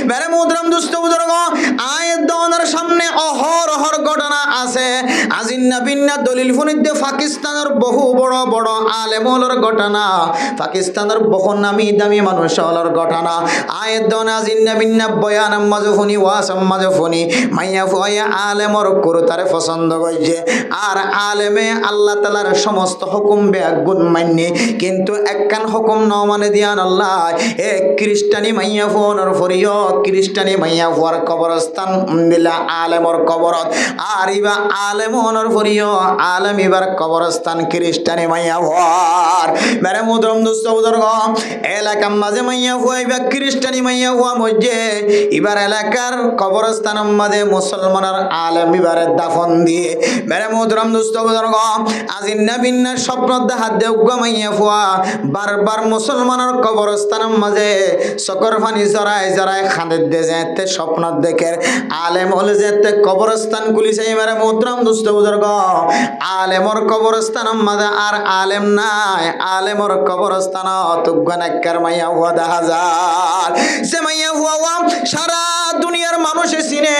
বেরে মুদ্রাম দুস্থ বুজুর্গ আয়াত দওয়ানোর সামনে অহরহর ঘটনা আছে আজিন্না বিন্না দলিল ফুনিদ্দে পাকিস্তানের বহু বড় বড় আলেমলর ঘটনা পাকিস্তানের বহু নামি দামি মানুষ হলর ঘটনা আয়াত দওয়ান আজিন্না বিন্না বয়ান মাজফুনি ওয়াসাম মাজফুনি মাইয়া ফুয়া আলেমর কুরতারে পছন্দ কইছে আর আলেমে আল্লাহ তাআলার সমস্ত হুকুম বেগুন মাননি কিন্তু একখান হুকুম ন মানে দিয়ান আল্লাহ এ খ্রিস্টানি মাইয়া ফোনর ফরিয় খ্রিস্টানি মাইয়া ফুয়ার কবরস্থান দিলা আলেমর কবরত আর ইবা আলেম অনর ফরিয় আলেম ইবার কবরস্থান খ্রিস্টানি মাইয়া ফুয়ার মেরে মুদ্রম দুস্থ বুজুর্গ এলাকার মাঝে মাইয়া ফুয়া ইবা খ্রিস্টানি মাইয়া ফুয়া মধ্যে ইবার এলাকার কবরস্থান মাঝে মুসলমানের আলেম ইবারে দাফন দিয়ে মেরে মুদ্রম দুস্থ বুজুর্গ আজিন্না বিন্না স্বপ্ন দেখা দেউগ মাইয়া ফুয়া বারবার মুসলমানের কবরস্থান মাঝে চকর ফানি জড়াই জড়াই খাঁদের দে যেতে স্বপ্ন দেখে আলেম হলে যেতে কবরস্থান খুলিছে মেরে মুদ্রম দুস্থ বুজুর্গ আলেমর কবরস্থান মাঝে আর আলেম নাই আলেমর কবরস্থান তুগানাক্কার মাইয়া হুয়া দেখা যায় যে মাইয়া হুয়া সারা দুনিয়ার মানুষে চিনে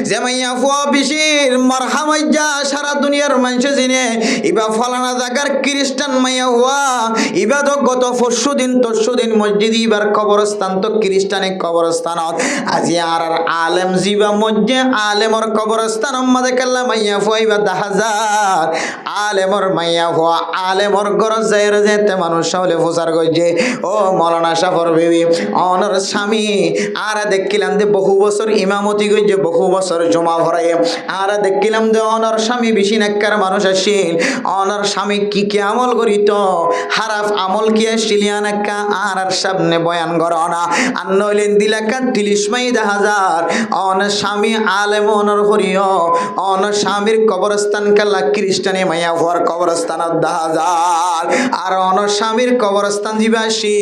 যে মাইয়া হুয়া বিশির মারহামাইজা সারা দুনিয়ার মানুষে চিনে ইবা ফলানা জায়গার খ্রিস্টান মাইয়া হুয়া ইবা তো গত পরশুদিন তরশুদিন মসজিদ ইবার কবরস্থান তো খ্রিস্টানের কবরস্থান আজি আর আলেম জিবা মসজিদ আলেমর কবরস্থান মাঝে কাল্লা মাইয়া হুয়া ইবা দেখা যায় আলেমর মাইয়া হুয়া আলেমর ঘর যাই যেতে মানুষ হলে প্রচার করছে ও মৌলানা সাফর বিবি অনর স্বামী আর দেখিলাম যে বহু বছর ইমামতি করছে বহু বছর জমা ভরাই আর দেখিলাম যে অনর স্বামী বেশি নাক্কার মানুষ আসিল অনর স্বামী কি কি আমল করিত হারাফ আমল কি আসিলিয়া নাক্কা আর সামনে বয়ান করো না আর নইলেন দিলাকা 30 মাই 1000 অনর স্বামী আলেম অনর হরিয় অনর স্বামীর কবরস্থান কাল্লা খ্রিস্টানি মাইয়া হওয়ার কবরস্থান 10,000 আর অনর স্বামীর কবরস্থান জিবাসী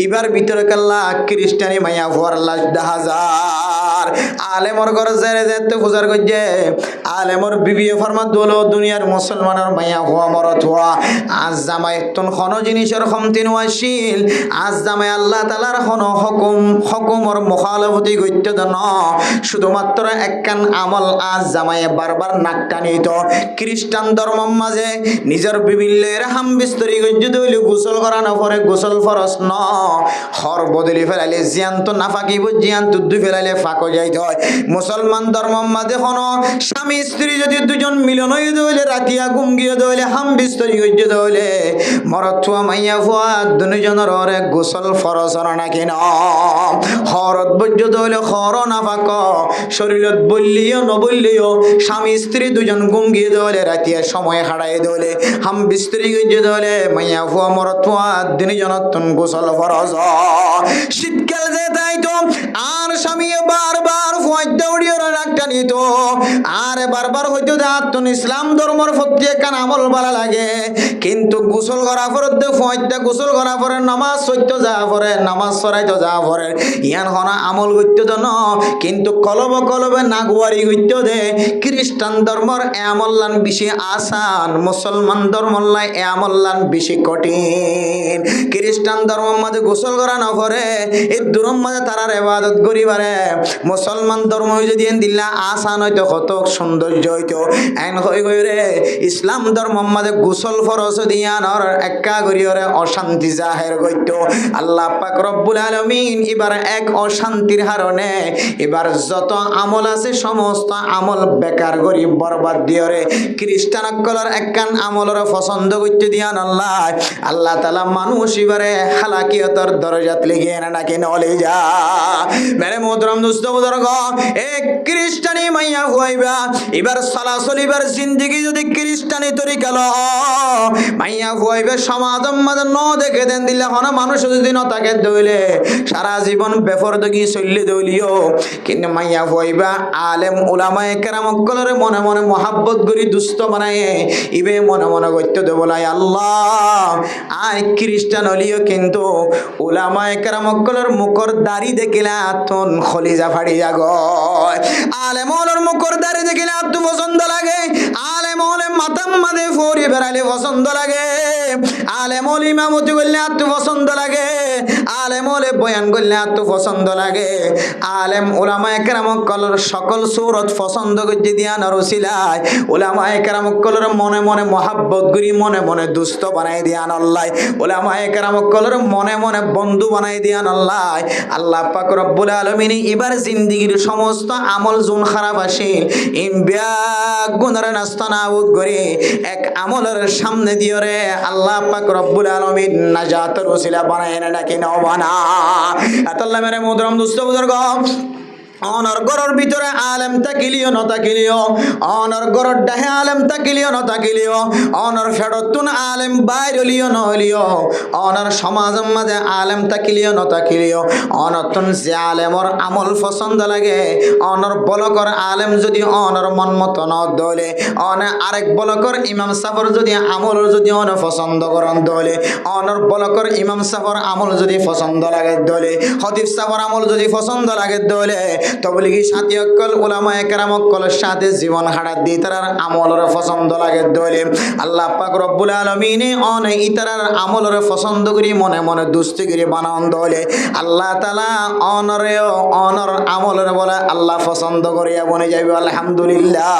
ইবার ভিতরে কাল্লা খ্রিস্টানি মাইয়া হওয়ার লাশ 10,000 আলেমর ঘর যারে যেতে পূজার করছে আলেমর বিবি ফরমা দোলো দুনিয়ার মুসলমানের মাইয়া হওয়া মরত হওয়া আজ জামাই তুন কোনো জিনিসের ক্ষমতিন আসিল আজ জামাই আল্লাহ তাআলার কোনো হুকুমর মুখালফতি করতে দেন শুধুমাত্র একখান আমল আজ জামাই বারবার নাক টানিত খ্রিস্টান ধর্ম মাঝে নিজের বিবিলের হাম বিস্তরি গজ্জু দইলে গোসল করা না পরে গোসল ফরজ ন হর বদলি ফেলাইলে জিয়ান তো না ফাঁকিব জিয়ান তুদ্দু ফেলাইলে ফাঁকো যাইতে হয় মুসলমান ধর্ম মাঝে কোনো স্বামী স্ত্রী যদি দুজন মিলন হয়ে দইলে রাতিয়া ঘুম গিয়ে দইলে হাম বিস্তরি গজ্জু দইলে মরত থুয়া মাইয়া ফুয়া দুজনের ওরে গোসল ফরজ না কেন হরত বজ্জ দইলে হর না ফাঁক শরীরত বললিও নবললিও স্বামী স্ত্রী দুজন ঘুম গিয়ে দইলে রাতিয়া সময় হারাই দইলে হাম বিস্তরি গজ্জু দইলে মাইয়া ফুয়া মরত থুয়া দুজনতন গোসল ফরজ শীতকাল যে তাই তো আর স্বামী বারবার ফুয়াইতে উড়িয়ে রাখটা নিত আর বারবার হইতো আত্মন ইসলাম ধর্মর প্রতি একখান আমল ভালো লাগে কিন্তু গোসল করা পরে ফুয়াইতে গোসল করা পরে নামাজ সত্য যা পরে নামাজ সরাইতো যা পরে ইয়ান হনা আমল করতে তো ন কিন্তু কলবে নাগুয়ারি করতে দে খ্রিস্টান ধর্মর এ আমল্লান বেশি আসান মুসলমান ধর্মল্লাই এ আমল্লান বেশি কঠিন খ্রিস্টান ধর্ম মাঝে গোসল করা না পরে এই দুরম মাঝে তারার ইবাদত করিবারে মুসলমান ধর্ম যদি দিল্লা আসান হইতো কত সৌন্দর্য হইতো এন হই গই রে ইসলাম ধর্ম মাঝে গোসল ফরজ দিয়ানর একা করিয়রে অশান্তি জাহের হইত আল্লাহ পাক রব্বুল আলামিন এবার এক অশান্তির কারণে এবার যত আমল আছে সমস্ত আমল বেকার করি বরবাদ দিয়রে খ্রিস্টান কলর একখান আমলর পছন্দ করতে দিয়ান আল্লাহ তাআলা মানুষ এবারে হালাকিয়তর দরজাত লিগিয়ে না নাকি নলে যা মেরে মোহতরম দোস্ত বুজুর্গ এ খ্রিস্টানি মাইয়া হইবা এবার সালাসলিবার জিন্দেগি যদি খ্রিস্টানি তরিকা ল মাইয়া হইবে সমাজম মাঝে ন দেখে দেন দিলে হনা মানুষ যদি ন তাকে দইলে সারা জীবন বেফরদগি চললে দইলিও কিন্তু মাইয়া হইবা আলেম উলামায়ে কেরাম কলরে মনে মনে মোহাব্বত করি দুস্থ বানায় ইবে মনে মনে করতে দেব লাই আল্লাহ আই খ্রিস্টান হলিও কিন্তু উলামায়ে কেরাম কলর মুখর দাড়ি দেখিলা তন খলিজা ফাড়ি যাগ আলেম ওলর মুখর দাড়ি দেখিলা তো পছন্দ লাগে আলেম ওলে মাতাম মাদে ফরি বেড়ালে পছন্দ লাগে, আলেম ওল ইমামতি করলে আর তো পছন্দ লাগে, আলেম ওলে বয়ান করলে আর তো পছন্দ লাগে, আলেম ওলামায়ে কেরাম কলর সকল সূরত পছন্দ করে দিয়া নরসিলায় ওলামায়ে কেরাম কলর মনে মনে মহাব্বত করি, মনে মনে দুস্থ বানাই দিয়ান আল্লাহ, ওলামায়ে কেরাম কলর মনে মনে বন্ধু বানাই দিয়ান আল্লাহ। আল্লাহ পাক রব্বুল আলামিন এবার জিন্দেগীর সমস্ত আমল জুন খারাপ আসিল ইন ব্যাগ গুনার নাস্তানাউদ করে এক আমলের সামনে দিয়ে রে আল্লাহ পাক রব্বুল আলামিন নাজাতের ওসিলা বানায় না নাকি নাও বানা। আল্লাহ মেরে মোহতরম দোস্ত বুজুর্গ, অনর গরর ভিতরে আলেম তাকিলিও ন তাকিলিও, অনর গরর ডাহে আলেম তাকিলিও ন তাকিলিও, অনর ফেরতুন আলেম বাইরলিও ন হলিও, অনর সমাজের মাঝে আলেম তাকিলিও ন তাকিলিও, অনতন যে আলেমর আমল পছন্দ লাগে, অনর বলকর আলেম যদি অনর মন মতো ন দলে, অনে আরেক বলকর ইমাম সাফর যদি আমল যদি অন পছন্দ করেন দলে, অনর বলকর ইমাম সাফর আমল যদি পছন্দ লাগে দলে, খতিব সাফর আমল যদি পছন্দ লাগে দলে, তবলিগি সাথী অকল উলামায়ে কেরাম অকলের সাথে জীবন হারাত দি তারার আমলের পছন্দ লাগে দলে। আল্লাহ পাক রব্বুল আলামিন অন ইতারার আমলের পছন্দ করি মনে মনে দুস্তি করি বানান দলে। আল্লাহ তাআলা অনর আমলের বলে আল্লাহ পছন্দ করিয়া বনে যাবে আলহামদুলিল্লাহ।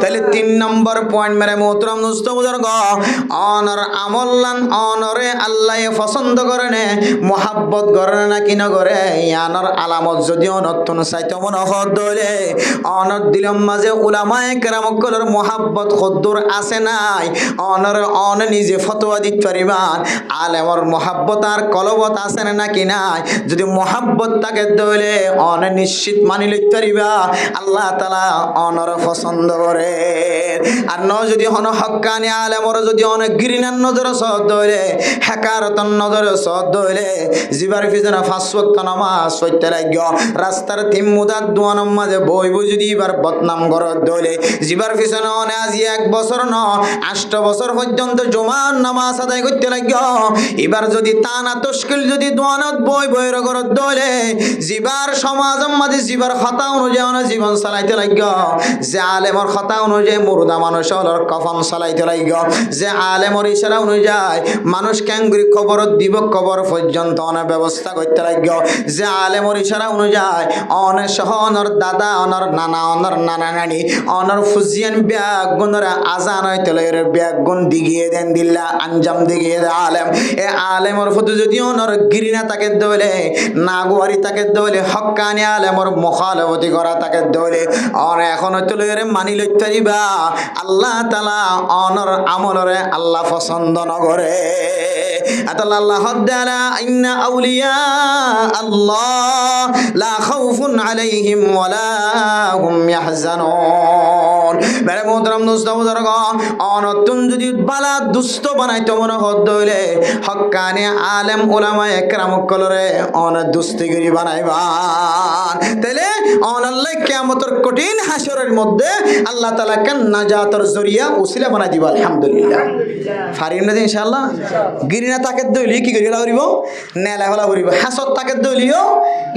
তাহলে 3 নম্বর পয়েন্ট মেরে মোহতরম দোস্ত বুজুর্গ, অনর আমলান অনরে আল্লাহ পছন্দ করে নে মোহাব্বত করে না কি না করে, ইয়ানর আলামত যদি অনতন সাইতো মন হদলে অনর দিলম মাঝে উলামায়ে কেরাম কলর মোহাব্বত খদ্দুর আছে নাই, অনর অন নিজে ফতোয়া দিতে পারিবান আলেমর মোহাব্বত আর কলবত আছে নাকি নাই, যদি মোহাব্বত থাকে দলে অন নিশ্চিত মানি লইতে পারিবা আল্লাহ তাআলা অনর পছন্দ করে। আর ন যদি হন হক্কানি আলেমর যদি অনেক গিরিনার নজর সদ দলে হেকারতন নজর সদ দলে জিবার ফিজনা 5 ওয়াক্ত নামাজ পড়তে লাগিও, রাস্তার তিমুদাত দোয়ানোর মাঝে বইব যদি এবার বদনাম করত দলে, জিবার পিছনে অনে আজি 1 বছর ন 8 বছর পর্যন্ত জমান নামাজ আদায় করতে লাগিও, এবার যদি তানা তশকিল যদি দোয়ানত বই বইর করত দলে জিবার সমাজের মাঝে জিবার কথা অনুযায়ী অনে জীবন চালাইতে লাগিও, যে আলেমর কথা অনুযায়ী মুর্দা মানুষের কফন চালাইতে লাগিও, যে আলেমর ইশারা অনুযায়ী মানুষ ক্যাঙ্গুরি খবর দিব কবর পর্যন্ত অনে ব্যবস্থা করতে লাগিও, যে আলেমর ইশারা অনুযায়ী অনে সহ অনর দাদা অনর নানা অনর নানা নানি অনর ফুজিয়ান ব্যাগ গুণরা আজান হইতে লয়ের ব্যাগ গুণ দিগিয়ে দেন দিল্লা আঞ্জাম দিগিয়ে দে আলেম। এ আলেমর ফটো যদি অনর গিরিনা তাকে দলে নাগুয়ারি তাকে দলে হক্কানি আলেমর মুখালবতি করা তাকে দলে অন এখন হইতে লয়ের মানি লইতে পারিবা আল্লাহ তাআলা অনর আমলরে আল্লাহ পছন্দ নগরে। আতাল্লাহ আল্লাহ হদ্দালা ইন্না আউলিয়া আল্লাহ লা খাউফুন আলাইহিম ওয়ালা হুম ইয়াহজানুন। বেরে মোহতরম দোস্ত বুজুর্গ, অনতুন যদি বালা দুষ্ট বানাইতে মনে হদ হইলে হক্কানি আলেম উলামায়ে কেরাম কলরে অন দুস্তিগিরি বানাইবান, তাইলে অনাল্লাহ কিয়ামতের কঠিন হাসরের মধ্যে আল্লাহ তাআলা কান নাজাতের জরিয়া উসিলা বানাই দিবা আলহামদুলিল্লাহ। ফারিন না ইনশাআল্লাহ। গিরিনা তাকে দইলি কি করিলা করিব নেলা হলা করিব, হাসত তাকে দইলিও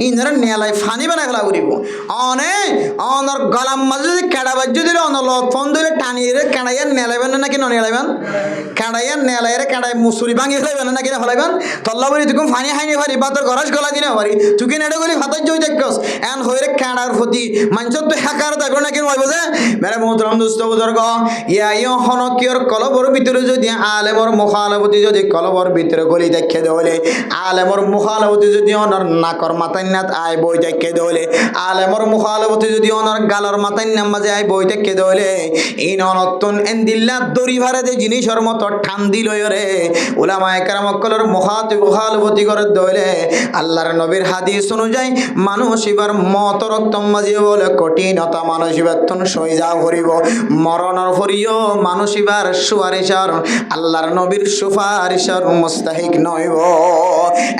ইনরা নেলাই ফানি বানাই হলা করিব, অনে অনর গলাম মাঝে যদি কেডা বাজ্য দিলে অনল ফোন দিলে টানিয়ে কেডাইয়া নেলাইবেন নাকি ন নেলাইবেন, কেডাইয়া নেলাইরে কেডাই মুসুরি ভাঙি হলাইবেন নাকি না হলাইবেন, তল্লা বলি তুই ফানি হাইনি পারি বা তোর গরাস গলা দিনে পারি তুই কি নেড়ে গলি ভাতার জয় দেখছস এন হইরে কেডার প্রতি মানুষের তো হ্যাকার দেখো নাকি হইব যে। মেরে মোহতরম দোস্ত বুজুর্গ, ইয়া ইয় হনকিয়র কলবর ভিতরে যদি আলেমর মুখালবতি যদি কলবর ভিতরে গলি দেখে দেলে, আলেমর মুখালবতি যদি অনর নাকর মাতান্নাত আয় বই দেখে দেলে, আলেমর মুখালবতি যদি অনর গালর মাতান্নাম মাঝে আয় বই দেখে দেলে ইন অনতন এন্দিল্লা দড়ি ভারে যে জিনিসের মতো ঠান্দি লয়রে উলামায়ে কেরাম কলর মুখালবতি করে দেলে আল্লাহর নবীর হাদিস অনুযায়ী মানুষ এবার মত রক্তম মাঝে বলে কঠিনতা মানুষ এবার তন সইজা করিব, মরণর ফরিও মানুষ এবার সুয়ারিশার আল্লাহর নবীর সুপারিশার মুস্তাহিক নইব।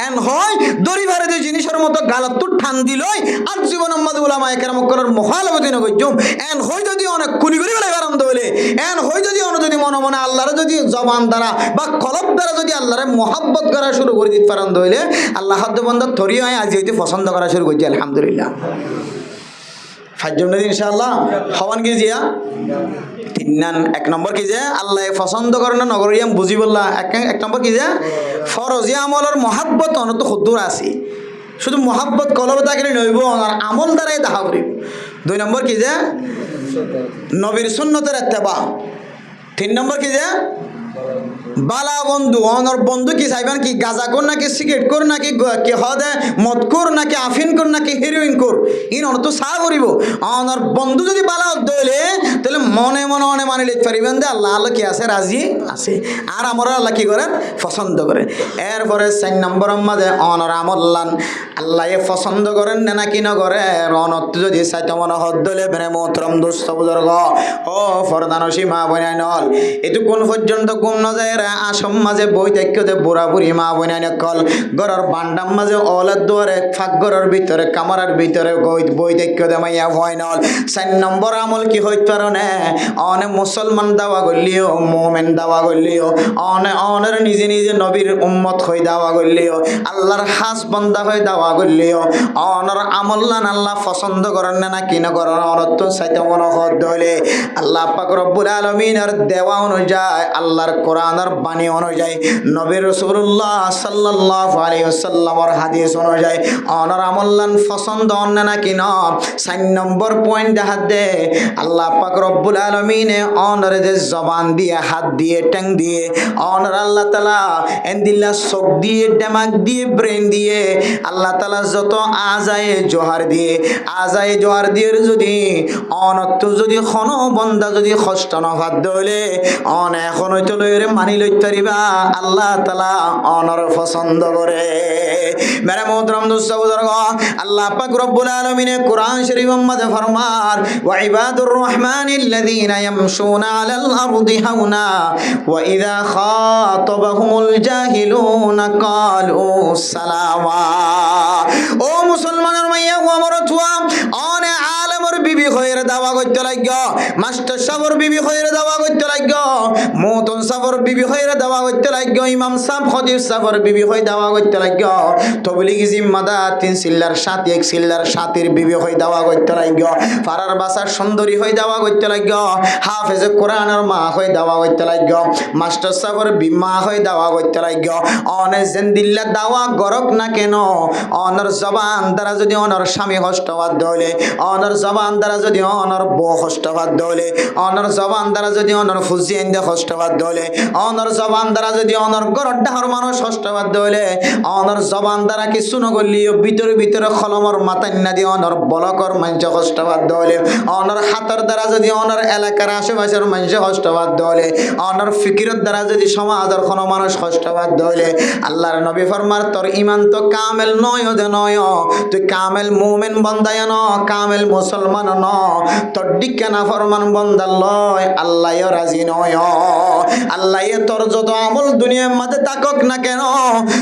এন হয় দড়ি ভারে যে জিনিসের মতো গালত তো ঠান দিলই আর জীবন মাঝে উলামায়ে কেরাম কলর মুখালবতি নগজুম এন হয় যদি অনেক কুলি করে গেলে আরাম হইলে এন হয় যদি অন যদি মনে মনে আল্লাহর যদি জবান দ্বারা বা কলব দ্বারা যদি আল্লাহরে মহব্বত করা শুরু করে দিতে পারেন হইলে আল্লাহ বন্ধ থরি হয় আজ হইতে পছন্দ করা শুরু করছি আলহামদুলিল্লাহ। 5জন ইনশাআল্লাহ হবান কি জিয়া 3 এক নম্বর কি যে আল্লাহ পছন্দ করে না নগরিয়াম বুঝি বললা এক নম্বর কি যে ফরজি আমলের মহাব্বত অনত খুদ্দুর আছে শুধু মহাব্বত কলবে থাকলে নইব আর আমল দ্বারাই দেখা করিব 2 নম্বর কি যে নবীর সুন্নতের ইত্তেবা 3 নম্বর কি যে বালা বন্ধু অনর বন্ধু কি চাইবেন কি গাঁজা কর নাকি সিগারেট কর নাকি কি হদে মদ কর নাকি আফিন কর নাকি হেরোইন কর ইন অন তো চা করিব অনর বন্ধু যদি বালা দইলে তাহলে মনে মনে মনে মানি লিখতে পারিবেন যে আল্লাহ আল্লাহ কি আছে রাজি আছে আর আমরা আল্লাহ কি করেন পছন্দ করে এরপরে 4 নম্বর মাঝে অনর আমল্লান আল্লাহ পছন্দ করেন না কি না করে অনত যদি চাইতে মনে হদ দলে বেনে মোহতরম দোস্ত বুজুর্গ ও ফরদানসী মা বনাই নল এটু কোন পর্যন্ত ঘুম না যায় আসম মাঝে বই দেখতে বুড়া বুড়ি মা বনাই নকল ঘরের বান্ডাম মাঝে অলাদ দুয়ারে ফাঁক ঘরের ভিতরে কামারার ভিতরে বই দেখতে মাইয়া ভয় নল 4 নম্বর আমল কি হইতে পারো না অনে মুসলমান দাওয়া করলিও মোমেন দাওয়া করলিও অনের নিজে নিজে নবীর উম্মত হয়ে দাওয়া করলিও আল্লাহর হাস বন্দা হয়ে দাওয়া করলিও অনর আমল্লান আল্লাহ পছন্দ করেন না কি না করেন অনত্ব চাইতে মনে হদ হলে আল্লাহ পাক রব্বুল আলামিনের দেওয়া অনুযায়ী আল্লাহর কোরআনের বাণী অনুযায়ী নবী রাসূলুল্লাহ সাল্লাল্লাহু আলাইহি ওয়াসাল্লামের হাদিস অনুযায়ী অনর আমল্লান পছন্দ অন্য না কি না 4 নম্বর পয়েন্ট হাত দে আল্লাহ পাক রব্বুল আলামিনে অনর যে জবান দিয়ে হাত দিয়ে ট্যাং দিয়ে অনর আল্লাহ তাআলা এন্দিল্লা চোখ দিয়ে দিমাগ দিয়ে ব্রেন দিয়ে আল্লাহ তাআলা যত আজায়ে জোহার দিয়ে যদি অনত যদি খন বন্দা যদি কষ্ট নভাদ দলে অন এখন হইতে লইরে মানি লইতে পারিবা আল্লাহ তাআলা অনর পছন্দ করে মেরে মোহতরম দোস্ত বুজুর্গ আল্লাহ পাক রব্বুল আলামিনে কোরআন শরীফ মধ্যে ফরমান ওয়া ইবাদুর রহমানিল্লাযীনা ইয়ামশুনা আলাল আরদি হাওনা ওয়া ইযা খাতাবাহুমুল জাহিলুনা ক্বালু সালামা ও মুসলমানের মাইয়া ও আমার তুয়া অনে আলেমর বিবি হইরে দাওয়া করতে লাগগ মাস্টার সাহেবের বিবি হইরে দাওয়া করতে লাগগ মোতন সাহেবের বিবি হইরে দাওয়া করতে লাগগ ইমাম সাহেব খতিব সাহেবের বিবি হই দাওয়া করতে লাগগ তবলিগি জিম্মাদার 3 সিল্লার সাথী 1 সিল্লার সাথীর বিবি হই দাওয়া করতে লাগগ ফারার বাসার সুন্দরী হই দাওয়া করতে লাগগ হাফেজে কোরআনের মা হই দাওয়া করতে লাগগ মাস্টার সাহেবের বিমা হই দাওয়া করতে লাগগ অনে জিন্দিল্লা দাওয়া গরক না কেন অনর জবান দ্বারা যদি অনর স্বামী হষ্টবাদ দলে অনর জবান দ্বারা যদি অনর বউ হষ্টবাদ দলে অনর জবান দ্বারা যদি অনর ফুজিয়েন দে হষ্টবাদ দলে অনর জবান দ্বারা যদি অনর গরড ডাহর মানুষ হষ্টবাদ দলে অনর জবান দ্বারা কিছু নগলিও ভিতরে ভিতরে খলমর মাতান্না দিয়ে অনর বলকর মানুষ হষ্টবাদ দলে অনর হাতের দ্বারা যদি অনর এলাকার আশেপাশের মানুষ হষ্টবাদ দলে অনর ফিকিরের দ্বারা যদি সমাজের কোনো মানুষ হষ্টবাদ দলে আল্লাহর নবী ফরমার তোর ইমান তো কামেল নয় দে নয় তুই কামেল মুমিন বন্দায় ন কামেল মুসলমান ন তোর ডিকে না ফরমান বন্দা লয় আল্লাহ রাজি নয় আল্লাহ তোর যত আমল দুনিয়ার মাঝে তাকক না কেন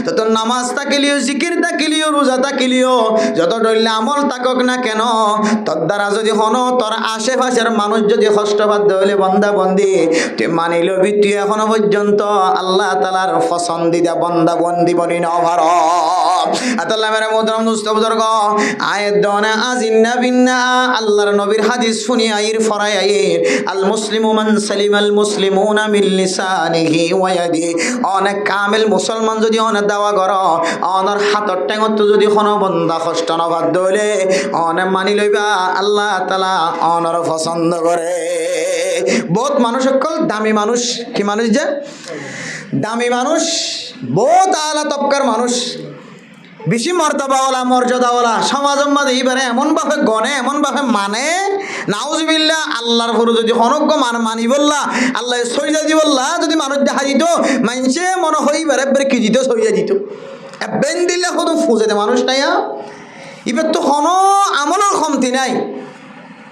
তত নামাজ তাকিলিও জিকির তাকিলিও রোজা তাকিলিও যত ডইলে আমল তাকক না কেন তোর দ্বারা যদি হনো তোর আশেপাশের মানুষ যদি কষ্টবাদ হইলে বন্দা বন্দি তুই মানিল তুই এখনো পর্যন্ত আল্লাহ তাআলার পছন্দিদা বন্দা বন্দি বনি ন ভার আতাল্লাহ মেরে মোহতরম দোস্ত বুজুর্গ আয়াত দনে আজিন্না বিন্না আল্লাহর নবীর হাদিস শুনি আইর ফরাই আইর আল মুসলিমু মান সালিমাল মুসলিমুনা মিন লিসানিহি ওয়া ইয়াদিহি অনেক কামেল মুসলমান যদি অনেক দাওয়া কর অনর হাতর টেঙত যদি কোনো বন্দা কষ্ট নবাদ দলে অনেক মানি লইবা আল্লাহ তাআলা অনর পছন্দ করে বহুত মানুষ সকল দামি মানুষ কি মানুষ যে দামি মানুষ বহুত আলা তবকার মানুষ বেশি মর্যাদাওয়ালা মর্যাদাওয়ালা সমাজের মাঝে এইবারে এমনভাবে গনে এমনভাবে মানে নাউজুবিল্লাহ আল্লাহর ফরু যদি অনজ্ঞ মানি বললা আল্লাহ সইজা দি বললা যদি মানুষ দেখা দিত মানছে মনে হইবারে কি দিত সইজা দিত বেন দিলে কত ফুজে মানুষ নাই এবার তো কোনো আমলের কমতি নাই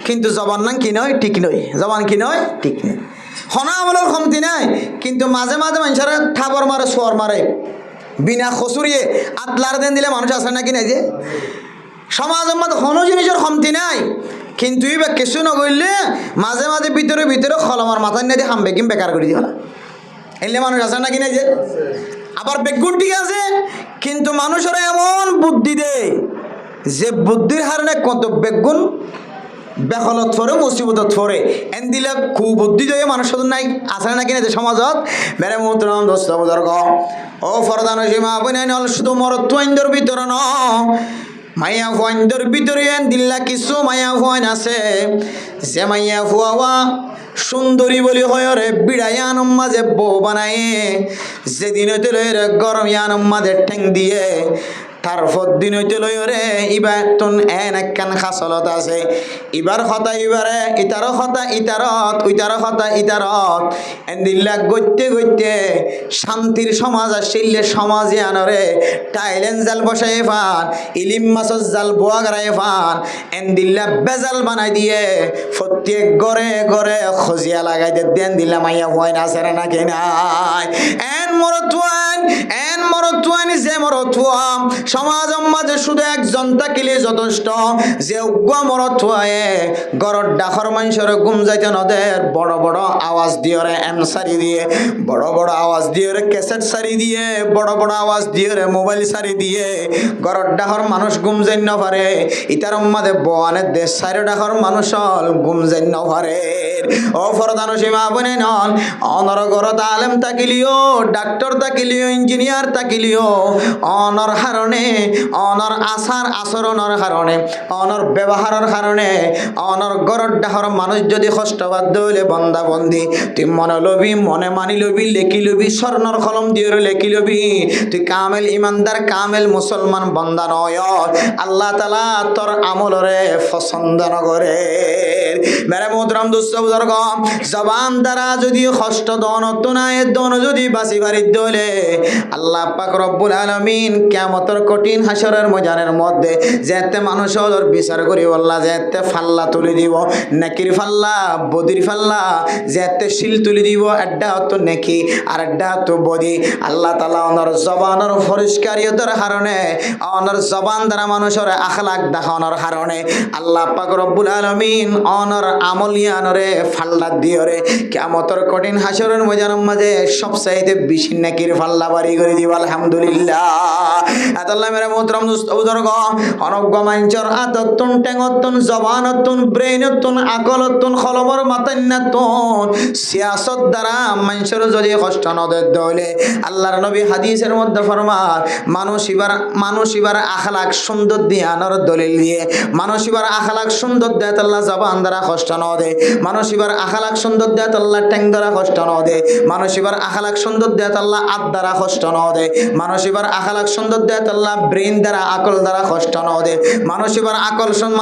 কিন্তু জবান না কি নয় ঠিক নয় জবান কি নয় ঠিক নয় হনা আমলের কমতি নাই কিন্তু মাঝে মাঝে মানুষের ঠাবর মারে সোয়ার মারে বিনা খসুরিয়ে আতলার দেন দিলে মানুষ আসে নাকি নাই যে সমাজের মধ্যে কোনো জিনিসের কমতি নাই কিন্তু এবার কিছু নগরলে মাঝে মাঝে ভিতরে ভিতরে খলমার মাথায় নিয়ে দিয়ে হাম বেকিম বেকার করে দিও না এলে মানুষ আসে নাকি নাই যে আবার বেগুন ঠিক আছে কিন্তু মানুষেরা এমন বুদ্ধি দেয় যে বুদ্ধির হারণে কত বেগুন বেখলত ফরে মুসিবতত ফরে এন দিলে কুবুদ্ধি দিয়ে মানুষ নাই আছে নাকি না সমাজত মেরে মোহতরম দোস্ত বুজুর্গ ও ফরদান সীমা বনাই নল শুধু মরত ইন্দর ভিতর ন মাইয়া ফুয়াইন্দর ভিতরে এন দিল্লা কিছু মাইয়া ফুয়াইন আছে যে মাইয়া ফুয়াওয়া সুন্দরী বলি হয় রে বিড়াইয়ান মাঝে বউ বানায়ে যেদিন হইতে রে গরম ইয়ান মাঝে ঠেং দিয়ে তারপর দিন হইতে লই রে ইবার তুন এন একখান খাসলত আছে ইবার কথা ইবারে ইতারো কথা ইতারত উইতারো কথা ইতারত এন দিল্লা গইতে গইতে শান্তির সমাজ আসলে সমাজে আনরে টাইলেন জাল বসাই ফান ইলিম মাছর জাল বোয়া গড়াই ফান এন দিল্লা বেজাল বানাই দিয়ে প্রত্যেক ঘরে ঘরে খজিয়া লাগাই দেন দিল্লা মাইয়া হইন আছে না কি নাই এন মরতুয়ান যে মরতুয়াম সমাজ মাঝে শুধু একজন থাকিলে যথেষ্ট যে উগ্র মরতুয়ায়ে গরর ডাকর মানুষের ঘুম যাইতে নদের বড় বড় আওয়াজ দিয়ে রে এম সারি দিয়ে বড় বড় আওয়াজ দিয়ে রে ক্যাসেট সারি দিয়ে বড় বড় আওয়াজ দিয়ে রে মোবাইল সারি দিয়ে গরর ডাকর মানুষ ঘুম যাই না পারে ইতার মাঝে বনের দেশ সারি ডাকর মানুষ ঘুম যাই না পারে ও ফরদান সীমা বনে নন অনর গরত আলেম তাকিলিও ডাক্তার তাকিলিও ইঞ্জিনিয়ার তাকিলিও অনর হারণে অনর আচার আচরণের কারণে অনর ব্যবহারের কারণে অনর গরত ডাহর মানুষ যদি কষ্টবাদ দইলে বন্দা বন্দি তুই মনে লবি মনে মানি লবি লেখি লবি স্বর্ণর কলম দিয়ে লেখি লবি তুই কামেল ইমানদার কামেল মুসলমান বন্দা নয় আল্লাহ তাআলা তোর আমলরে পছন্দ নগরে মেরে মোহতরম দোস্ত বুজুর্গ জবান দ্বারা যদি কষ্ট দন তোনায় দন যদি বাসি বাড়ির দলে আল্লাহ পাক রব্বুল আলামিন কিয়ামতের কঠিন হাসরের ময়দানের মধ্যে যেতে মানুষ ওর বিচার করি আল্লাহ যেতে ফাল্লা তুলে দিব নেকির ফাল্লা বদির ফাল্লা যেতে শিল তুলে দিব এড্ডা হতো নেকি আর এড্ডা হতো বদি আল্লাহ তাআলা ওনার জবানের পরিষ্কারিয়তার কারণে ওনার জবান দ্বারা মানুষের আখলাক দেখানোর কারণে আল্লাহ পাক রব্বুল আলামিন ওনার আমলিয়ানরে ফাল্লা দিয়ে রে কিয়ামতের কঠিন হাসরের ময়দানের মাঝে সবচাইতে বেশি নেকির ফাল্লা বাড়ি করে দিব আলহামদুলিল্লাহ আল্লাহ মেরে মোহতরম দোস্ত বুজুর্গ অনজ্ঞ মানুষের আদতন টেঙতন জবানতন ব্রেইনতন আকলতন খলবর মাতান্নাতন সিয়াসত দ্বারা মানুষের যদি কষ্ট নদের দলে আল্লাহর নবী হাদিসের মধ্যে ফরমান মানুষ এবার আখলাক সুন্দর দিয়ে আনার দলিল দিয়ে মানুষ এবার আখলাক সুন্দর দেয় আল্লাহ জবান দ্বারা কষ্ট ন দে মানুষ এবার আখলাক সুন্দর দেয় আল্লাহ ঠ্যাং দ্বারা কষ্ট ন দে মানুষ এবার আখলাক সুন্দর দেয় আল্লাহ আত দ্বারা কষ্ট ন দে মানুষ এবার আখলাক সুন্দর দেয় আল্লাহ ব্রেন দ্বারা আকল দ্বারা কষ্ট ন দে মানুষ এবার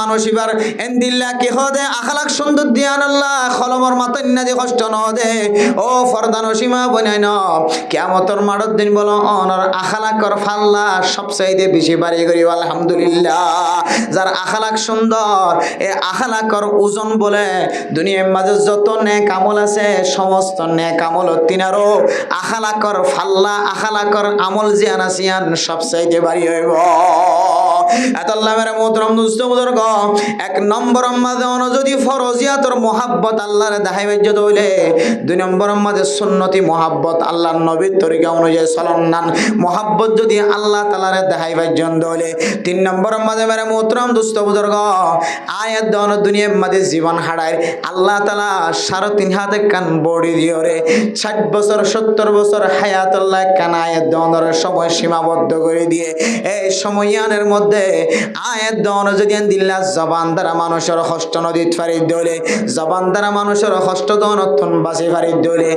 মানুষ এবার এন্দিল্লা কি হদে আখলাক সুন্দর দিয়ে আল্লাহ খলমর মাতান্না দিয়ে কষ্ট ন দে ও ফরদান সীমা বনাই ন কিয়ামতের মাঠের দিন বলো অনর আখলাকর ফাল্লা সবচাইতে বেশি বাড়ি করি আলহামদুলিল্লাহ যার আখলাক সুন্দর এ আখলাকর ওজন বলে দুনিয়ার মাঝে যত নেক আমল আছে সমস্ত নেক আমল তিনারও আখলাকর ফাল্লা আখলাকর আমল জিয়ান আসিয়ান সবচাইতে বাড়ি হইব আল্লাহ মেরে মোহতরম দোস্ত বুজুর্গ এক নম্বর মাঝে যদি ফরজিয়াতর মোহাব্বত আল্লাহর দেখাইবার হইলে দুই নম্বর মাঝে সুন্নতি মোহাব্বত আল্লাহর নবীর তরিকা অনুযায়ী চলনান মোহাব্বত যদি আল্লাহ তাআলার দেখাইবার জন্য হইলে তিন নম্বর মাঝে মেরে মোহতরম দোস্ত বুজুর্গ আয়াত দন দুনিয়ার মাঝে জীবন হারায় আল্লাহ তাআলা 3.5 হাতে কান বড়ি দিও রে 60 বছর 70 বছর হায়াত আল্লাহ কান আয়াত দনের সময় সীমাবদ্ধ করে দিয়ে এই সময়ানের মধ্যে আয়াত দন যদি দিল্লা জবান দ্বারা মানুষের কষ্ট নদী ফারি দলে জবান দ্বারা মানুষের কষ্ট দনতন বাসি ফারি দলে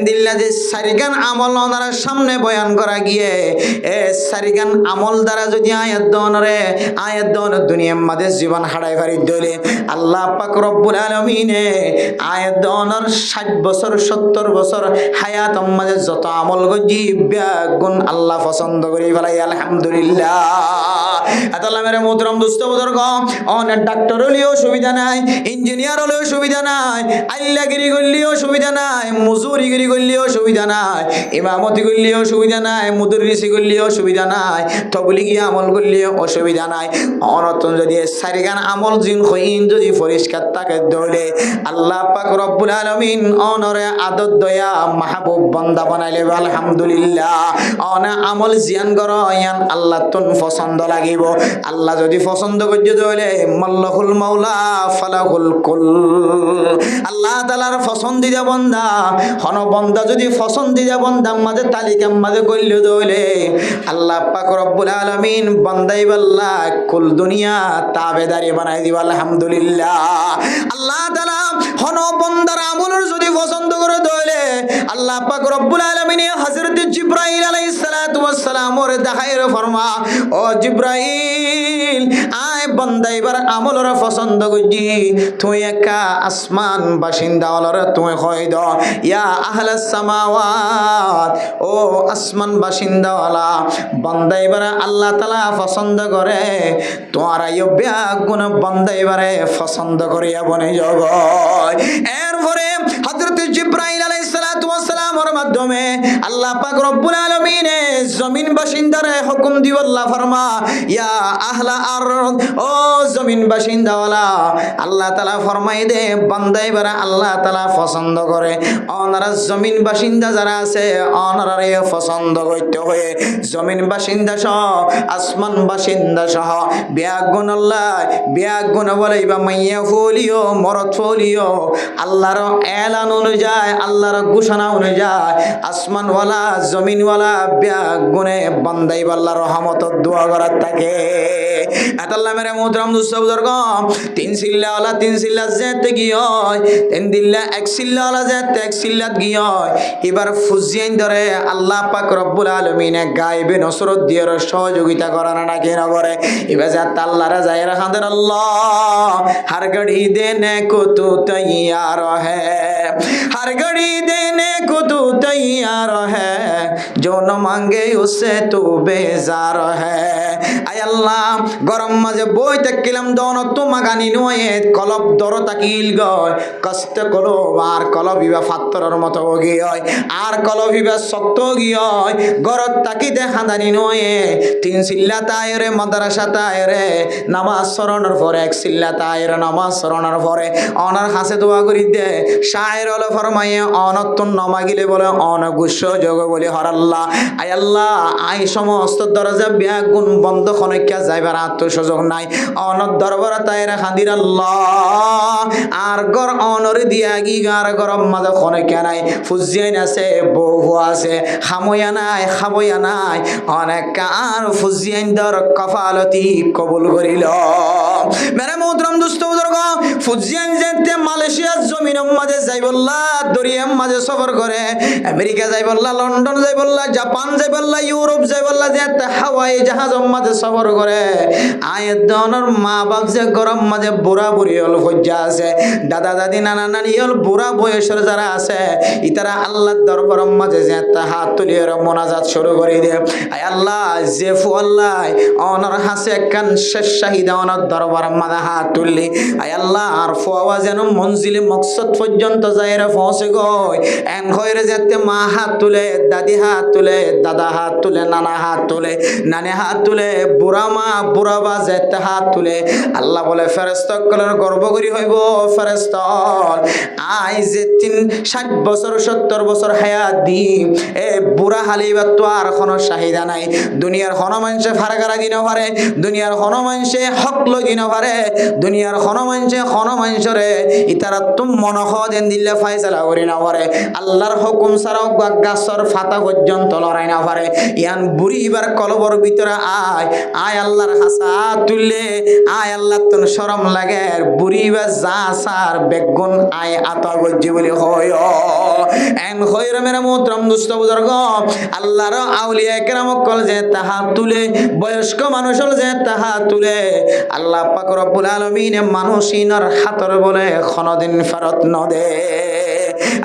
দিল্লা যে সারিগান আমল ওনার সামনে বয়ান করা গিয়ে এ সারিগান আমল দ্বারা যদি আয়াত দন দুনিয়ার মাঝে জীবন হারাই ফারি দলে আল্লাহ পাক রব্বুল আলামিনে আয়াত দনের 60 বছর 70 বছর হায়াত মাঝে যত আমল গজি গুণ আল্লাহ পছন্দ করি ফেলাই আলহামদুলিল্লাহ আল্লাহ মেরে মোহতরম দোস্ত বুজুর্গ অনেক ডাক্তার হলেও সুবিধা নাই ইঞ্জিনিয়ার হলেও সুবিধা নাই আল্লাহগিরি করলেও সুবিধা নাই মজুরিগিরি করলেও সুবিধা নাই ইমামতি করলেও সুবিধা নাই মুদরিসি করলেও সুবিধা নাই তবলিগি আমল করলেও অসুবিধা নাই অনতন যদি সারিগান আমল জিন হইন যদি পরিষ্কার থাকে দলে আল্লাহ পাক রব্বুল আলামিন অনরে আদত দয়া মাহবুব বান্দা বানাইলে আলহামদুলিল্লাহ অনা আমল জিয়ান গর ইয়ান আল্লাহ তুন পছন্দ লাগিব আল্লাহ যদি পছন্দ করছে তাহলে মাল্লাহুল মাওলা ফালাহুল কুল। আল্লাহ তাআলার পছন্দিদা বান্দা হন বান্দা যদি পছন্দিদা বান্দার মাঝে তালিকার মাঝে কইল তাহলে আল্লাহ পাক রব্বুল আলামিন বান্দাই বাল্লাহ কুল দুনিয়া তাবেদারি বানাই দিবা আলহামদুলিল্লাহ। আল্লাহ তাআলা হন বান্দার আমলের যদি পছন্দ করে তাহলে আল্লাহ পাক রব্বুল আলামিন হযরত জিবরাইল আলাইহিস সালাতু ওয়াস সালাম ওরে দেখাইর ফরমা, ও জিবরাইল আয় বান্দা এবার আমলের পছন্দ করছি, তুই একা আসমান বাসিন্দা হলরে তুই কই দাও ইয়া আহলাস সামাওয়াত, ও আসমান বাসিন্দা ওয়ালা বান্দা এবারে আল্লাহ তাআলা পছন্দ করে তোমার আইয়্যা গুণ বান্দা এবারে পছন্দ করিয়া বনে জগৎ। এরপরে হযরত জিবরাইল আলাইহিস সালাতু ওয়াস সালামের মাধ্যমে আল্লাহ পাক রব্বুল আলামিন জমিন বাসিন্দারে হুকুম দিব, আল্লাহ ফরমা ইয়া আহলা আরদ, ও জমিন বাসিন্দাওয়ালা আল্লাহ তাআলা ফরমাই দে বান্দা এবারে আল্লাহ তাআলা পছন্দ করে ওনারা জমিন বাসিন্দা যারা আছে ওনারারে পছন্দ করতে হয়ে জমিন বাসিন্দা সহ আসমান বাসিন্দা সহ বিয়াগুন আল্লাহ বিয়াগুন বলে বা মাইয়া ফলিও মরদ ফলিও আল্লাহর এলান অনুযায়ী আল্লাহর ঘোষণা অনুযায়ী আসমানওয়ালা জমিনওয়ালা বিয়াগুনে বান্দাই আল্লাহর রহমতের দোয়া করার থাকে। আল্লাহ মেরে মোহতরম দুঃসবুজুর্গ তিন সিল্লাওয়ালা তিন সিল্লা যেতে গিয়ে তিন দিল্লা এক সিল্লাওয়ালা যেতে এক সিল্লাত গিয়ে এবার ফুজিয়াইন ধরে আল্লাহ পাক রব্বুল আলামিন গায়েবে নসরত দিয়ে সহযোগিতা করানো না কেন করে এবার যাতে আল্লাহরা যায় রাখাদের আল্লাহ हर घड़ी देने को तू तैयार है, हर घड़ी देने को तू तैयार है, जो न मांगे उससे तू बेजार है। আয় আল্লাহ গরম মাঝে বই তাকিলাম দন তোমা গানি নয়ে কলব দর তাকিল গয় কষ্ট কলো আর কলবিবা ফাত্তরের মতো গিয়ে আর কলবিবা শক্ত গিয়ে গরত তাকি দেখা দানি নয়ে তিন সিল্লা তায়রে মাদ্রাসা তায়রে নামাজ স্মরণের পরে এক সিল্লা তায়রে নামাজ স্মরণের পরে অনার হাসে দোয়া করি দে শায়ের হলো ফরমাইয়ে অনত্তন নমাগিলে বলে অনগুস্য যোগ বলে হর আল্লাহ। আয় আল্লাহ আই সমস্ত দরজা ব্যাগুন বন্ধ খনকিয়া যাইবার আত্মসুযোগ নাই অনর দরবার তাইরা খাদির আল্লাহ আর গর অনরে দিয়া গি গার গরম মাঝে খনকিয়া নাই ফুজিয়াইন আছে বহু আছে খাময়া নাই খাবয়া নাই অনেক আর ফুজিয়াইন দর কফালতি কবুল করিল। মেরে মোহতরম দোস্ত বুজুর্গ ফুজিয়াইন যেতে মালয়েশিয়ার জমিনের মাঝে যাইবল্লা দরিয়ার মাঝে সফর করে আমেরিকা যাইবল্লা লন্ডন যাইবল্লা জাপান যাইবল্লা ইউরোপ যাইবল্লা যেতে হাওয়াই জাহাজের মাঝে সফর করে আয়ের দনের মা বাপ যে গরম মাঝে বুড়া বুড়ি হল ফজ্জা আছে দাদা দাদি নানা নানি হল বুড়া বয়সের যারা আছে ইতারা আল্লাহর দরবারের মাঝে যেতে হাত তুলিয়ে মোনাজাত শুরু করে দিয়ে আয় আল্লাহ যে ফু আল্লাহ অনর হাসে একখান শেষ শাহিদা অনর দরবারের মাঝে হাত তুললি আয় আল্লাহ আর ফুয়া যেন মঞ্জিলে মকসদ পর্যন্ত যায় রে পৌঁছে গই এন হয়ে যেতে মা হাত তুলে দাদি হাত তুলে দাদা হাত তুলে নানা হাত তুলে নানি হাত তুলে বুড়া মা বুড়া বা যেতে হাত তুলে আল্লাহ বলে ফেরেশতার গর্ব করি হইব ফেরেশতল আই যে 60 বছর 70 বছর হায়াত দি এ বুড়া হালিবা তো আর কোনো শাহিদা নাই দুনিয়ার কোনো মানুষে ফারাগারা দিন পারে দুনিয়ার কোনো মানুষে হক লগিন পারে দুনিয়ার কোনো মানুষে কোনো মানুষরে ইতারা তুম মনখ দেন দিলে ফাইসালা করি না পারে আল্লাহর হুকুম ছাড়াও গাছর ফাতা পর্যন্ত লড়াই না পারে ইয়ান বুড়ি এবার কলবর ভিতরে আয় আয় আল্লাহর হাসা তুললে আয় আল্লাহ তোর শরম লাগে বুড়ি বা যা সার বেগুন আয় আতা গজ্জি বলি হয় এন হইর মেরা মোহতরম দুষ্ট বুজুর্গ আল্লাহর আউলিয়া কেরাম কল যে তাহা তুলে বয়স্ক মানুষ হল যে তাহা তুলে আল্লাহ পাক রব্বুল আলামিন মানুষিনর হাতর বলে কোনদিন ফেরত নদে।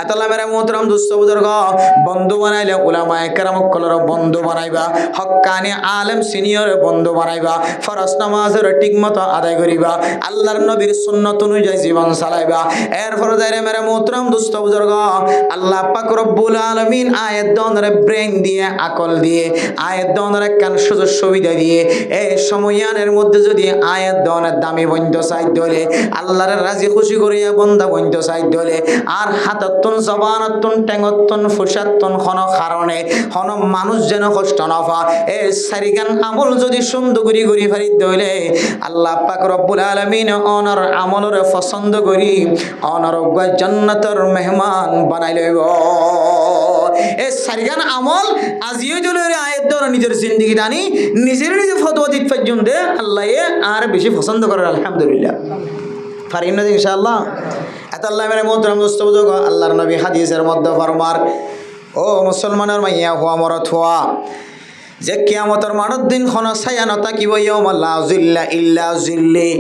আতাল্লাহ মেরা মোহতরম দুষ্ট বুজুর্গ বন্ধু বানাইলে উলামায়ে কেরাম কলর বন্ধু বানাইবা হক্কানি আলেম সিনিয়র বন্ধু বানাইবা ফরজ নামাজের ঠিকমতো আদায় করিবা আল্লাহর নবীর সুন্নাত অনুযায়ী জীবন চালাইবা এরপর যাইরে মেরা মোহতরম দুষ্ট বুজুর্গ আল্লাহ পাক রব্বুল আলামিন আয়াত দনরে ব্রেন দিয়ে আকল দিয়ে আয়াত দনরে কান সুযোগ সুবিধা দিয়ে এই সময়ানের মধ্যে যদি আয়াত দনের দামি বন্ধ চাই দলে আল্লাহর রাজি খুশি করিয়া বন্ধা বন্ধ চাই দলে আর হাতত দিলতুন জবানতুন টেঙতুন ফুসাতুন হন কারণে হন মানুষ যেন কষ্ট না পা এ সারিগান আমল যদি সুন্দর করি করি ফারি দইলে আল্লাহ পাক রব্বুল আলামিন অনর আমলর পছন্দ করি অনর জান্নাতের মেহমান বানাই লইব এ সারিগান আমল আজিও জলরে আয়াত ধর নিজের জিন্দেগি দানি নিজের নিজে ফতোয়া দিতে পর্যন্ত আল্লাহ আর বেশি পছন্দ করে আলহামদুলিল্লাহ পারিন না ইনশাআল্লাহ এত আল্লাহ মেরে মোহতরম দোস্ত বুজুর্গ আল্লাহর নবী হাদিসের মধ্যে ফরমার ও মুসলমানের মাইয়া হুয়া মরত হুয়া যে কিয়ামতের মানত দিন খন ছায়া নথাকিব ইয়াউমা লা জিল্লা ইল্লা জিল্লি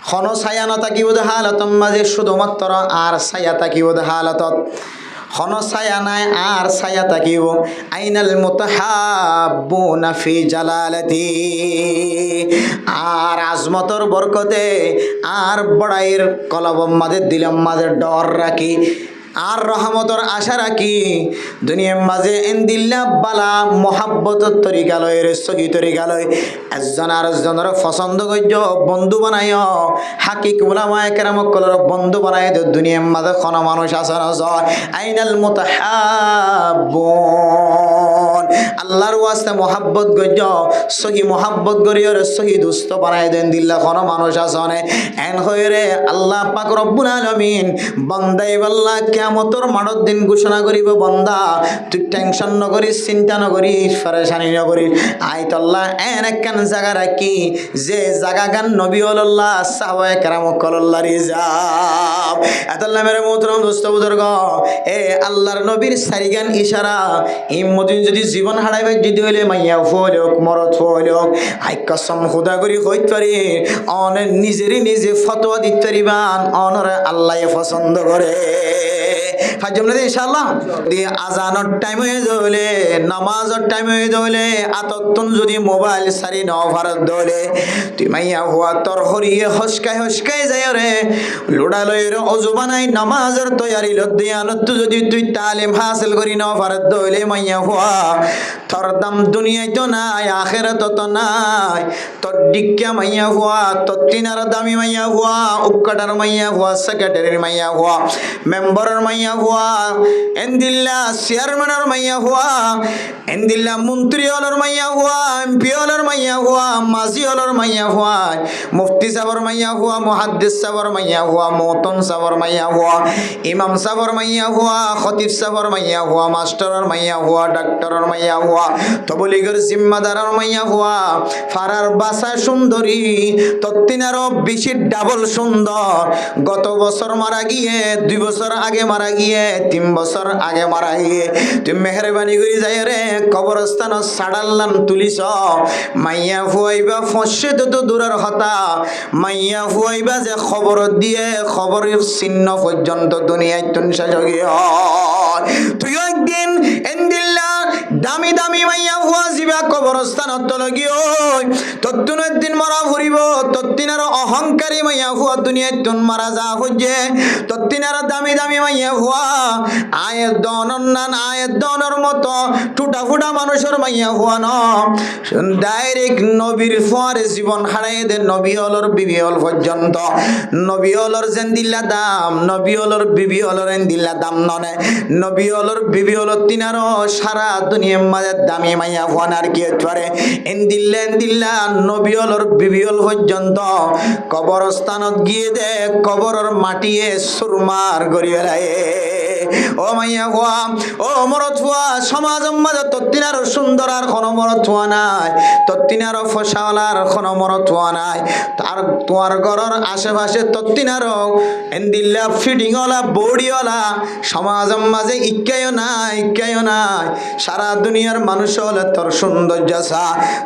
খন ছায়া নথাকিব হালাতম মাঝে শুধুমাত্র আর ছায়া থাকিব হালাতত খন ছায়া নাই আর ছায়া থাকিব আইনাল মুতাহাব্বুনা ফি জালালাতি আর আজমতর বরকতে আর বড়াইয়ের কলবম মাঝে দিলম মাঝে ডর রাখি আর রহমতর আশা রাখি দুনিয়ার মাঝে ইনদিল্লা বালা মোহাব্বতর তরিকা লয় সহি তরিকা লয় একজন আর একজনের পছন্দ করজ বন্ধু বানায় হাকিক উলামায়ে কেরাম কলর বন্ধু বানায় দুনিয়ার মাঝে কোন মানুষ আছে না জয় আইনাল মুতাহাব্বুন আল্লাহর ওয়াস্তে মোহাব্বত গজ সহি মোহাব্বত গরিয়র সহি দুস্থ বানায় দেন দিল্লা কোন মানুষ আছে না এন হইরে আল্লাহ পাক রব্বুল আলামিন বান্দাই বাল্লা কিয়ামতের মানত দিন ঘোষণা করিব বান্দা তুই টেনশন নকরিস চিন্তা নকরিস পরেশানি নকরিস আইতাল্লাহ এন একখান জায়গা রাখি যে জায়গা গান নবী আল্লাহ সাহাবায়ে কেরাম কল্লাহ রিজাব আতাল্লাহ মেরে মোহতরম দোস্ত বুজুর্গ এ আল্লাহর নবীর সারিগান ইশারা ইমদিন যদি জীবন হারাইবে যদি হইলে মাইয়া ফলক মরত ফলক আই কসম খোদা করি কইত পারি অনে নিজেরই নিজে ফতোয়া দিতে পারিবান অনরে আল্লাহ পছন্দ করে ইনশাআল্লাহ আজানোর টাইম হয়ে যাবে নামাজের টাইম হয়ে যাবে আতত্তন যদি মোবাইল সারি ন ভারত দলে তুই মাইয়া হওয়া তোর হরিয়ে হসকায় হসকায় যায় রে লোড়া লয়ের অজু বানাই নামাজের তৈয়ারি লদ্দিয়ানত যদি তুই তালিম হাসিল করি ন ভারত দলে মাইয়া হওয়া তোর দাম দুনিয়ায় তো নাই আখেরাত তো নাই তোর ডিক্কা মাইয়া হওয়া তোর তিনার দামি মাইয়া হওয়া উপকাটার মাইয়া হওয়া সেক্রেটারির মাইয়া হওয়া মেম্বারের মাইয়া হুয়া এন্দিল্লা চেয়ারম্যানের মাইয়া হুয়া এন্দিল্লা মন্ত্রী হলর মাইয়া হুয়া এমপি হলর মাইয়া হুয়া মাঝি হলর মাইয়া হুয়া মুফতি সাহর মাইয়া হুয়া মুহাদ্দিস সাহর মাইয়া হুয়া মতন সাহর মাইয়া হুয়া ইমাম সাহর মাইয়া হুয়া খতিব সাহর মাইয়া হুয়া মাস্টারের মাইয়া হুয়া ডাক্তারের মাইয়া হুয়া তবলিগের জিম্মাদারের মাইয়া হুয়া ফারার বাসা সুন্দরী তত্তিনারও বেশি ডাবল সুন্দর গত বছর মারা গিয়ে 2 বছর আগে মারা গিয়ে 3 বছর আগে মারা গিয়ে তুই মেহরবানি করে যাই রে কবরস্থান সাড়াল্লান তুলিস মাইয়া ফুয়াইবা ফসে তো দূরের হতা মাইয়া ফুয়াইবা যে খবর দিয়ে খবরের চিহ্ন পর্যন্ত দুনিয়ায় তুনসা জগি তুই একদিন এন্দিল্লা দামি দামি মাইয়া ফুয়া যাবা কবরস্থানত লগিও তত্তুন একদিন মারা ফুরিব তত্তিনার অহংকারী মাইয়া ফুয়া দুনিয়ায় তুন মারা যা হচ্ছে তত্তিনার দামি দামি মাইয়া হুয়া আয়ের দনর নান আয়ের দনর মতো টুটা ফুটা মানুষের মাইয়া হুয়া ন ডাইরেক্ট নবীর ফুয়ারে জীবন হারাই দে নবী হলর বিবি হল পর্যন্ত নবী হলর যেন দিল্লা দাম নবী হলর বিবি হলর এন দিল্লা দাম ননে নবী হলর বিবি হলর তিনারও সারা দুনিয়ার মাঝে দামি মাইয়া হুয়ান আর কি পারে এন দিল্লা নবী হলর বিবি হল পর্যন্ত কবরস্থানত গিয়ে দে কবরের মাটিয়ে সুরমার গড়িয়ে রায়ে ও মাইয়া হুয়া ও মরত হুয়া সমাজ মাঝে তত্তিনার সুন্দর আর কোনো মরত হুয়া নাই তত্তিনার ফসাওয়ালার কোনো মরত হুয়া নাই তার তোমার ঘরের আশেপাশে তত্তিনার এন্দিল্লা ফিডিংওয়ালা বডিওয়ালা সমাজ মাঝে ইক্কায়ও নাই সারা দুনিয়ার মানুষ হলে তোর সৌন্দর্য সা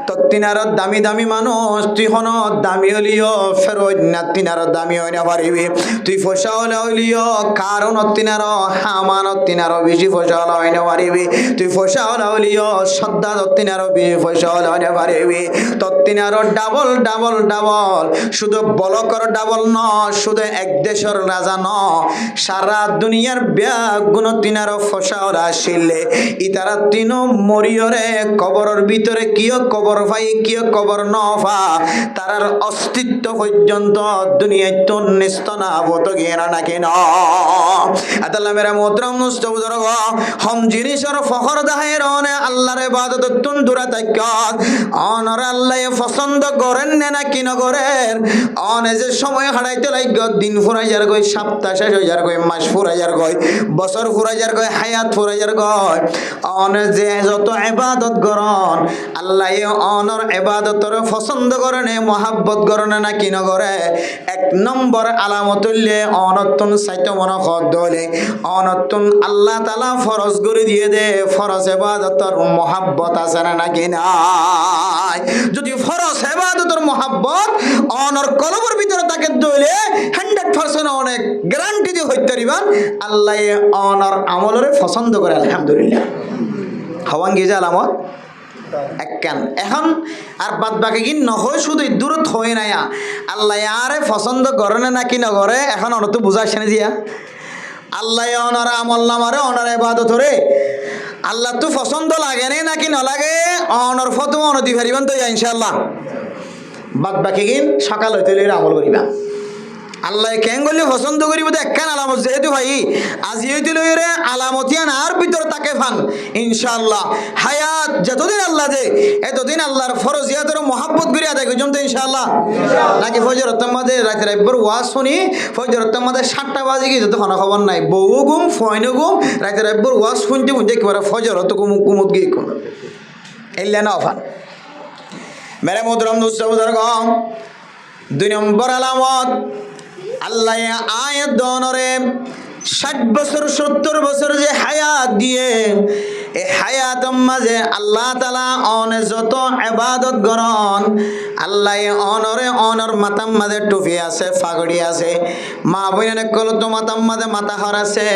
তত্তিনার দামি দামি মানুষ তুই হন দামি হলিও ফেরত না তিনার দামি হই না পারিবি তুই ফসাওয়ালা হলিও কারণ তিনার হামানত তিনারও বেশি ফসল হয় না পারিবি তুই ফসল হলিও শ্রদ্ধা তত্তিনারও বেশি ফসল হয় না পারিবি তত্তিনারও ডাবল ডাবল ডাবল শুধু বলকর ডাবল ন শুধু এক দেশের রাজা ন সারা দুনিয়ার ব্যাগ গুণ তিনারও ফসল আসিলে ইতারা তিনও মরিয়রে কবরের ভিতরে কিয় কবর ভাই কিয় কবর ন ভা তারার অস্তিত্ব পর্যন্ত দুনিয়ায় তো নিস্ত না হতো গিয়ে না কেন আতাল্লাহ মেরা মোহতরম মুস্তাবুজরগ হম জিনিসের ফখর দাহের অনে আল্লাহর ইবাদত তুন দূরে তাকাত অনর আল্লাহ পছন্দ করেন না কি না করেন অনে যে সময় হারাইতে লাগ দিন ফুরাই যার গই সপ্তাহ শেষ হয়ে যার গই মাস ফুরাই যার গই বছর ফুরাই যার গই হায়াত ফুরাই যার গই অনে যে যত ইবাদত করন আল্লাহ অনর ইবাদতর পছন্দ করেন মহাব্বত করেন না কি না করে এক নম্বর আলামত হইলে অনতুন সাইতে মনে কর দলে অনতুন আল্লাহ তাআলা ফরজ করে দিয়ে দে ফরজ ইবাদতর মহাব্বত আছে না নাকি নাই যদি ফরজ ইবাদতর মহাব্বত অনর কলবের ভিতরে থাকে দলে 100% অনেক গ্যারান্টি দিয়ে হইতে পারিবান আল্লাহ অনর আমলরে পছন্দ করে আলহামদুলিল্লাহ হওয়ান গিয়ে আলামত একখান এখন আর বাদ বাকি কি নহয় শুধু দূরত হয়ে না আল্লাহ আরে পছন্দ করে না কি না করে এখন অনত বুঝাচ্ছে না দিয়া আল্লাহ অনার আমল নামারে অনার ইবাদত রে আল্লাহ তো পছন্দ লাগে না নাকি না লাগে অনর ফটো অনতি পারিবেন তো ইনশাআল্লাহ বাদ বাকি কি সকাল হইতে আমল করিবা আল্লাহ কেন করলে পছন্দ করিব তো একখান আলামত যেহেতু ভাই আজি হইতে লইরে আলামতিয়ান আর ভিতর তাকে ফান ইনশাআল্লাহ হায়াত যতদিন আল্লাহ দে এতদিন আল্লাহর ফরজিয়াতের মহব্বত করে আদায় করছম তো ইনশাআল্লাহ নাকি ফজরতের মধ্যে রাতের একবার ওয়াজ শুনি ফজরতের মধ্যে 7টা বাজে গিয়ে যত কোনো খবর নাই বউ ঘুম ফয়নো ঘুম রাতের একবার ওয়াজ শুনতে শুনতে একেবারে ফজর তো কুমুদ গিয়ে কোন এলে না ফান মেরে মোহতরম দুসবুজুর্গ 2 নম্বর আলামত আল্লাহ আয়াত দনরে 60 বছর 70 বছর যে হায়াত দিয়ে এই হায়াত মাঝে আল্লাহ তাআলা অনে যত ইবাদত করন আল্লাহ অনরে অনর মাথার মাঝে টুপি আছে ফাগড়ি আছে মা বইনে কল তো মাথার মাঝে মাথা হর আছে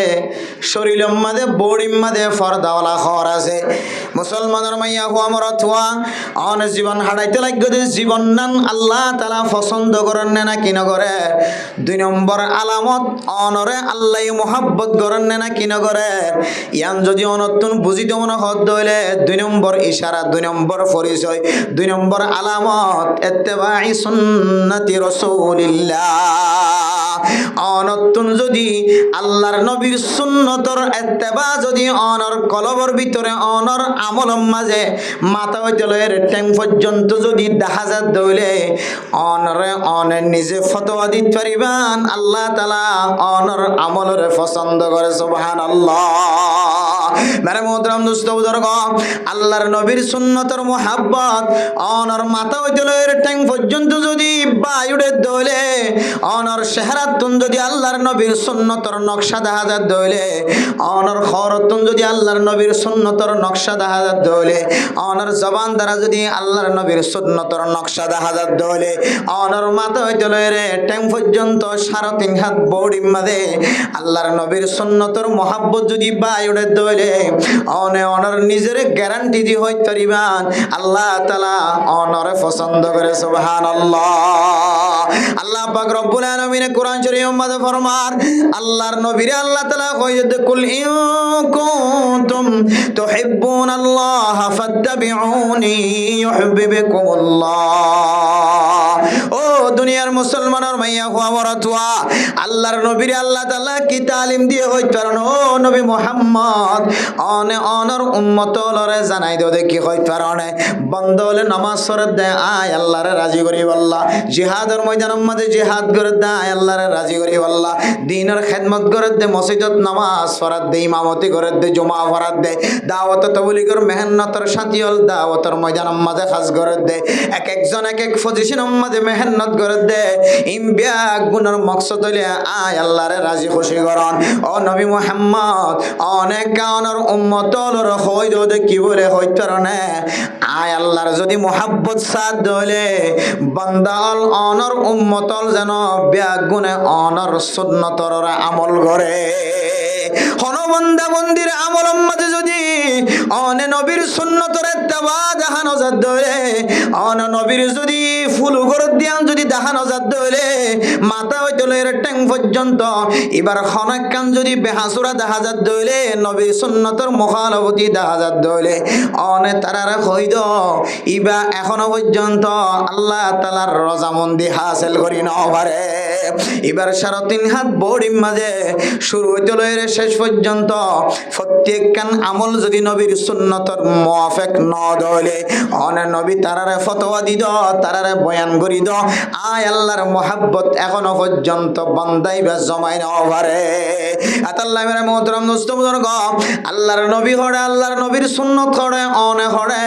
শরীরের মাঝে বডির মাঝে ফরদাওয়ালা হর আছে মুসলমানের মাইয়া হুয়া মরথুয়া অন জীবন হারাইতে লাগবে জীবন নান আল্লাহ তাআলা পছন্দ করেন না কি না করে 2 নম্বর আলামত অনরে আল্লাহ মোহাব্বত করেন না কি না করে ইয়ান যদি অনতুন বুঝিতে মনে হদ দইলে 2 নম্বর ইশারা 2 নম্বর পরিচয় 2 নম্বর আলামত ইত্তেবাই সুন্নতি রাসূলিল্লাহ অনতুন যদি আল্লাহর নবীর সুন্নতর ইত্তেবা যদি অনর কলবর ভিতরে অনর আমলর মাঝে মাথা হইতে লয়ের টাইম পর্যন্ত যদি দেখা যায় দইলে অনরে অনে নিজে ফতোয়া দিতে পারিবান আল্লাহ তাআলা অনর আমলরে পছন্দ করে সুবহানাল্লাহ মেরে মোহতরম দোস্ত বুজুর্গ আল্লাহর নবীর সুন্নতর মুহাব্বত অনর মাথা হইতে লয়ের টাইম পর্যন্ত যদি বায়ুড়ে দইলে অনর চেহারাতুন যদি আল্লাহর নবীর সুন্নতর নকশা দেখা যায় দইলে অনর খরতুন যদি আল্লাহর নবীর সুন্নতর নকশা দেখা যায় দইলে অনর জবান দ্বারা যদি আল্লাহর নবীর সুন্নতর নকশা দেখা যায় দইলে অনর মাথা হইতে লয়ের টাইম পর্যন্ত 3.5 হাত বডি মাঝে আল্লাহর নবীর সুন্নতর মুহাব্বত যদি বায়ুড়ে দইলে অনে অনর নিজের গ্যারান্টি দি হইতে পারিবান আল্লাহ তাআলা অনরে পছন্দ করে সুবহানাল্লাহ আল্লাহ পাক রব্বুল আলামিন কোরআন শরীফের মধ্যে ফরমান আল্লাহর নবীরে আল্লাহ তাআলা কইতে কুল ইন কুনতুম তুহিব্বুনাল্লাহ ফাত্তাবিউনি ইউহিব্বুকুমুল্লাহ ও দুনিয়ার মুসলমানের মাইয়া হুয়া মরাতুয়া আল্লাহর নবীরে আল্লাহ তাআলা কি তালিম দিয়ে হইতে পারেন ও নবী মুহাম্মদ অনে অনর উম্মত লরে জানাই দাও দেখি হইতে পারেন বন্ধ হলে নামাজ পড়ে দে আয় আল্লাহরে রাজি করি আল্লাহ জিহাদের ময়দানের মধ্যে জিহাদ করে দে আয় আল্লাহরে রাজি করি আল্লাহ দ্বীনের খেদমত করে দে মসজিদত নামাজ পড়ে দে ইমামতি করে দে জুমা পড়ে দে দাওয়াত তাবলীগের মেহনতের সাথী হল দাওয়াতের ময়দানের মধ্যে কাজ করে দে এক একজন এক এক পজিশনের মধ্যে মেহনত করে দে ইমবিয়া গুনার মকসদ হইলে আয় আল্লাহরে রাজি খুশি করন ও নবী মুহাম্মদ অনেক কাউনের উম্মত লর হই দে কি বলে হইতে পারে আয় আল্লাহর যদি মুহাব্বত সাথ দলে বান্দাল অনর উম্মতল যেন ব্যাগুনে অনর সুন্নতর আমল করে হন বান্দা বন্দির আমলের মাঝে যদি অনে নবীর সুন্নতর ইত্তেবা দেখানো যায় দলে অন নবীর যদি ফুল গরত দিয়ান যদি দেখানো যায় দলে মাথা হইতে লয়ের ট্যাং পর্যন্ত এবার খনাকান যদি বেহাসুরা দেখা যায় দলে নবীর সুন্নতর মুখালফতি দেখা যায় দলে অনে তারারা কইদ ইবা এখনো পর্যন্ত আল্লাহ তাআলার রজামন্দি হাসিল করি না পারে এবার 3.5 হাত বড়ির মাঝে শুরু হইতে লইরে শেষ পর্যন্ত প্রত্যেকখান আমল যদি নবীর সুন্নতর মুআফিক ন দলে অনে নবী তারারে ফতোয়া দিদ তারারে বয়ান করি দ আয় আল্লাহর মোহাব্বত এখনো পর্যন্ত বান্দাই বা জমাই নাও পারে আতাল্লাহ মেরে মোহতরম দোস্ত বুজুর্গ আল্লাহর নবী হড়ে আল্লাহর নবীর সুন্নত হড়ে অনে হড়ে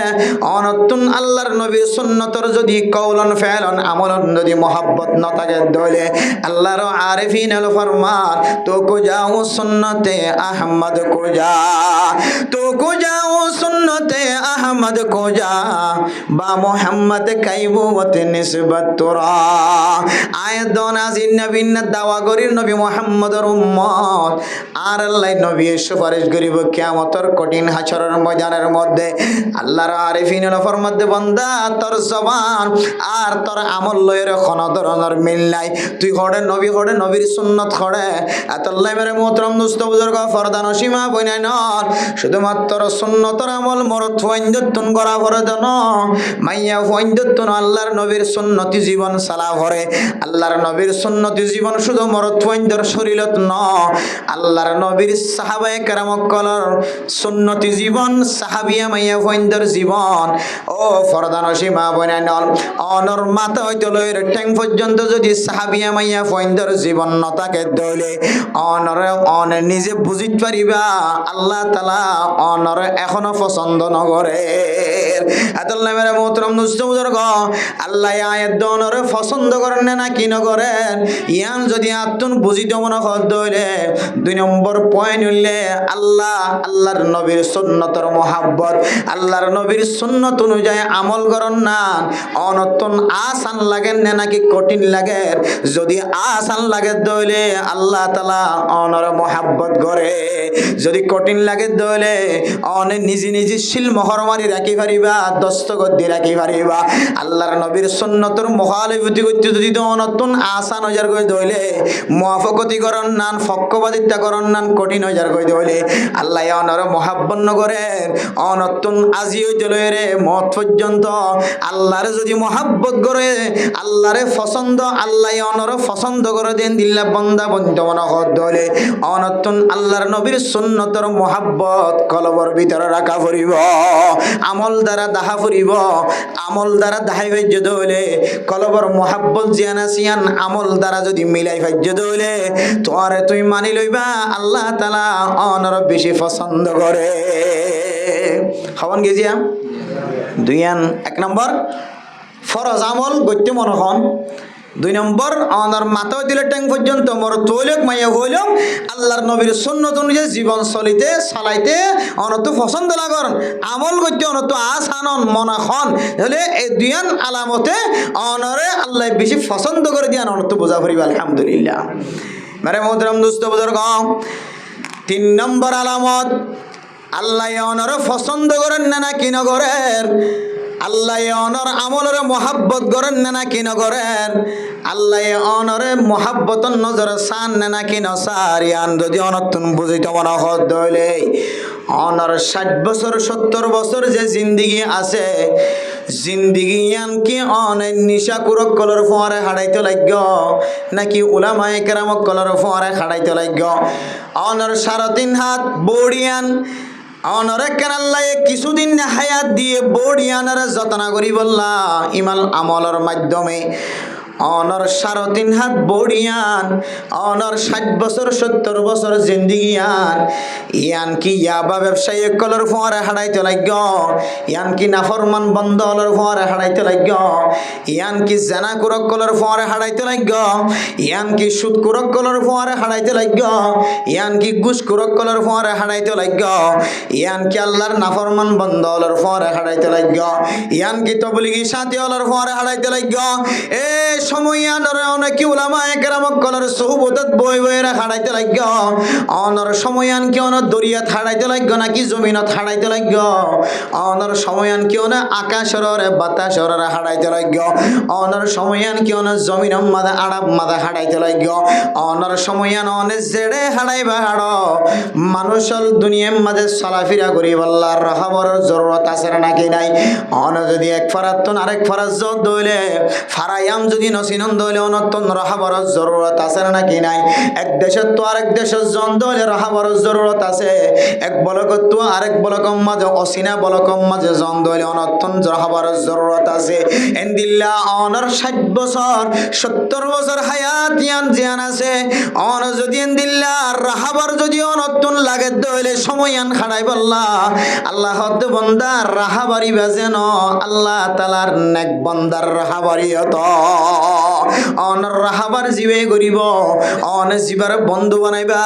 অনতুন আল্লাহর নবীর সুন্নতর যদি কওলন ফেলন আমলন যদি মোহাব্বত ন থাকে দলে আল্লাহর আরিফিন আল ফরমান তো কো যাও সুন্নতে আহমদ কো যা তো কো যাও সুন্নতে আহমদ কো যা বা মোহাম্মদ কাইবুত নিসবত তোরা আয়াত নাজিল নবীন দাওয়া করির নবী মুহাম্মদের উম্মত আর আল্লাহ নবী সুপারিশ করিব কিয়ামতের কঠিন হাসরের ময়দানের মধ্যে আল্লাহর আরিফিনের ফরমাতে বান্দা তোর জবান আর তোর আমল লয়ের কোন ধরনের মিল নাই তুই হড়ে নবীর সুন্নত হড়ে আতাল্লাহ মেরে মোহতরম দোস্ত বুজুর্গ ফরদান সীমা বইনাই নর শুধুমাত্র সুন্নতর আমল মরত ফাইন্দতুন করা ভরে দেন মাইয়া ফাইন্দতুন আল্লাহর নবীর সুন্নতি জীবন সালা ভরে আল্লাহর নবীর সুন্নতি জীবন শুধু মরত ফাইন্দর শরীরত ন আল্লাহর নবীর সাহাবায়ে কেরাম কলর সুন্নতি জীবন সাহাবিয়া মাইয়া ফাইন্দর জীবন ও ফরদান সীমা বইনাই নর অনর মাথা হইতে লইর ট্যাং পর্যন্ত যদি সাহাবিয়া মাইয়া ফাইন্দর জীবন ন থাকে দইলে অনরে অনে নিজে বুঝিত পারিবা আল্লাহ তাআলা অনরে এখনো পছন্দ নগরে আতাল্লাহ মেরে মোহতরম দোস্ত বুজুর্গ আল্লাহ আয়াত দনরে পছন্দ করেন না কি ন করেন ইয়ান যদি আতুন বুঝিত মনে হদ দইলে 2 নম্বর পয়েন্ট হইলে আল্লাহর নবীর সুন্নতর মোহাব্বত আল্লাহর নবীর সুন্নত অনুযায়ী আমল করন না অনতন আসান লাগেন না নাকি কঠিন লাগে যদি আসান লাগে দইলে আল্লাহ তাআলা অনর মোহাব্বত করে যদি কঠিন লাগে দইলে অনে নিজে শিল মোহর মারি রাখি পারিবা দস্তখত দিয়ে রাখি পারিবা আল্লাহর নবীর সুন্নতর মুখালিফতি করতে যদি অনতন আসান হজার করে দইলে মুআফাকতি করন নান পক্ষপাতিত্ব করন নান কঠিন হজার করে দইলে আল্লাহ অনর মোহাব্বত নগরে অনতন আজি হইতে লইরে মত পর্যন্ত আল্লাহর যদি মোহাব্বত করে আল্লাহরে পছন্দ আল্লাহ অনর পছন্দ করে দেন দিল্লা বান্দা বন্ধমন হদ দলে অনতন আল্লাহর নবীর সুন্নতর মোহাব্বত কলবর ভিতরে রাখা পড়িব আমল দ্বারা দাহা পড়িব আমল দ্বারা দাহাই ভাজ্য দলে কলবর মোহাব্বত জিয়ানা সিয়ান আমল দ্বারা যদি মিলাই ভাজ্য দলে তোরে তুই মানি লইবা আল্লাহ তাআলা অনর বেশি পছন্দ করে খাওয়ান গেছিয়া 1 নম্বর ফরজ আমল গত্যে মনহন 2 নম্বর অনর মাথা দিলে ট্যাং পর্যন্ত মর তৈলক মাইয়া হইল আল্লাহর নবীর সুন্নত অনুযায়ী জীবন চালাইতে অনত পছন্দ লাগর আমল করতে অনত আসানন মনাখন তাহলে এই 2 আলামতে অনরে আল্লাহ বেশি পছন্দ করে দিয়ান অনত বোঝা পড়িবা আলহামদুলিল্লাহ মেরে মোহতরম দোস্ত বুজুর্গ 3 নম্বর আলামত আল্লাহ অনরে পছন্দ করেন না কি না করেন আল্লাহ অনর আমলরে মোহাব্বত করেন না কি না করেন আল্লাহ অনরে মোহাব্বতন নজর সান না কি না সারিয়ান যদি অনতুন বুঝিত মনে হদ দইলে অনর 60 বছর 70 বছর যে জিন্দিগি আছে জিন্দিগি ইয়ান কি অনেক নিশা কুরক কলর ফোয়ারে হাড়াইতে লাগগ নাকি উলামায়ে কেরাম কলর ফোয়ারে হাড়াইতে লাগগ অনর 3.5 হাত বড়িয়ান অনরে কেন আল্লাহ কিছুদিন হায়াত দিয়ে বড়িয়ানের যত্ন করি বললা ইমাল আমলের মাধ্যমে অনর 3.5 হাত বড়িয়ান অনর 60 বছর 70 বছর জিন্দিগিয়ান ইয়ান কি ইয়াবা ব্যবসায়ী কলর ফোয়ারে হাড়াইতে লাগগ ইয়ান কি নাফরমান বন্ধলর ফোয়ারে হাড়াইতে লাগগ ইয়ান কি জানা কুরক কলর ফোয়ারে হাড়াইতে লাগগ ইয়ান কি সুদ কুরক কলর ফোয়ারে হাড়াইতে লাগগ ইয়ান কি ঘুষ কুরক কলর ফোয়ারে হাড়াইতে লাগগ ইয়ান কি আল্লাহর নাফরমান বন্ধলর ফোয়ারে হাড়াইতে লাগগ ইয়ান কি তবলিগি সাথী হলর ফোয়ারে হাড়াইতে লাগগ এ সময়ানরে অনেক উলামায়ে কেরাম কলর সুহবতত বই বইরা হাড়াইতে লাগগ অনর সময়ান কি অন দরিয়াত হাড়াইতে লাগগ নাকি জমিনত হাড়াইতে লাগগ অনর সময়ান কি অন আকাশরে বাতাসরে হাড়াইতে লাগগ অনর সময়ান কি অন জমিন মাদা আড়াব মাদা হাড়াইতে লাগগ অনর সময়ান অনে জেড়ে হাড়াইবা হাড় মানুষল দুনিয়ার মাঝে চলাফেরা করি আল্লাহর রহমতের জরুরত আছে নাকি নাই অন যদি এক ফারাত আরেক ফারাত যত দইলে ফারায়াম যদি ন নসিনন্দ হলে অনর্থন রাহাবার জরুরত আছে নাকি নাই? এক দেশের তো আরেক দেশের জন্দ হলে রাহাবার জরুরত আছে। এক বলকত তো আরেক বলকম মাঝে অসিনা বলকম মাঝে জন্দ হলে অনর্থন রাহাবার জরুরত আছে। এন্দিল্লা অনর 60 বছর 70 বছর হায়াত জিয়ান আছে। অন যদি এন্দিল্লা রাহাবার যদি অনর্থন লাগে দইলে সময়ান খাড়াই বললা আল্লাহ হদ বন্দা রাহাবারি বাজেন আল্লাহ তালার নেক বন্দার রাহাবারিয়ত অনর রাহাবার জিবে করিব অন জিবার বন্ধু বানাইবা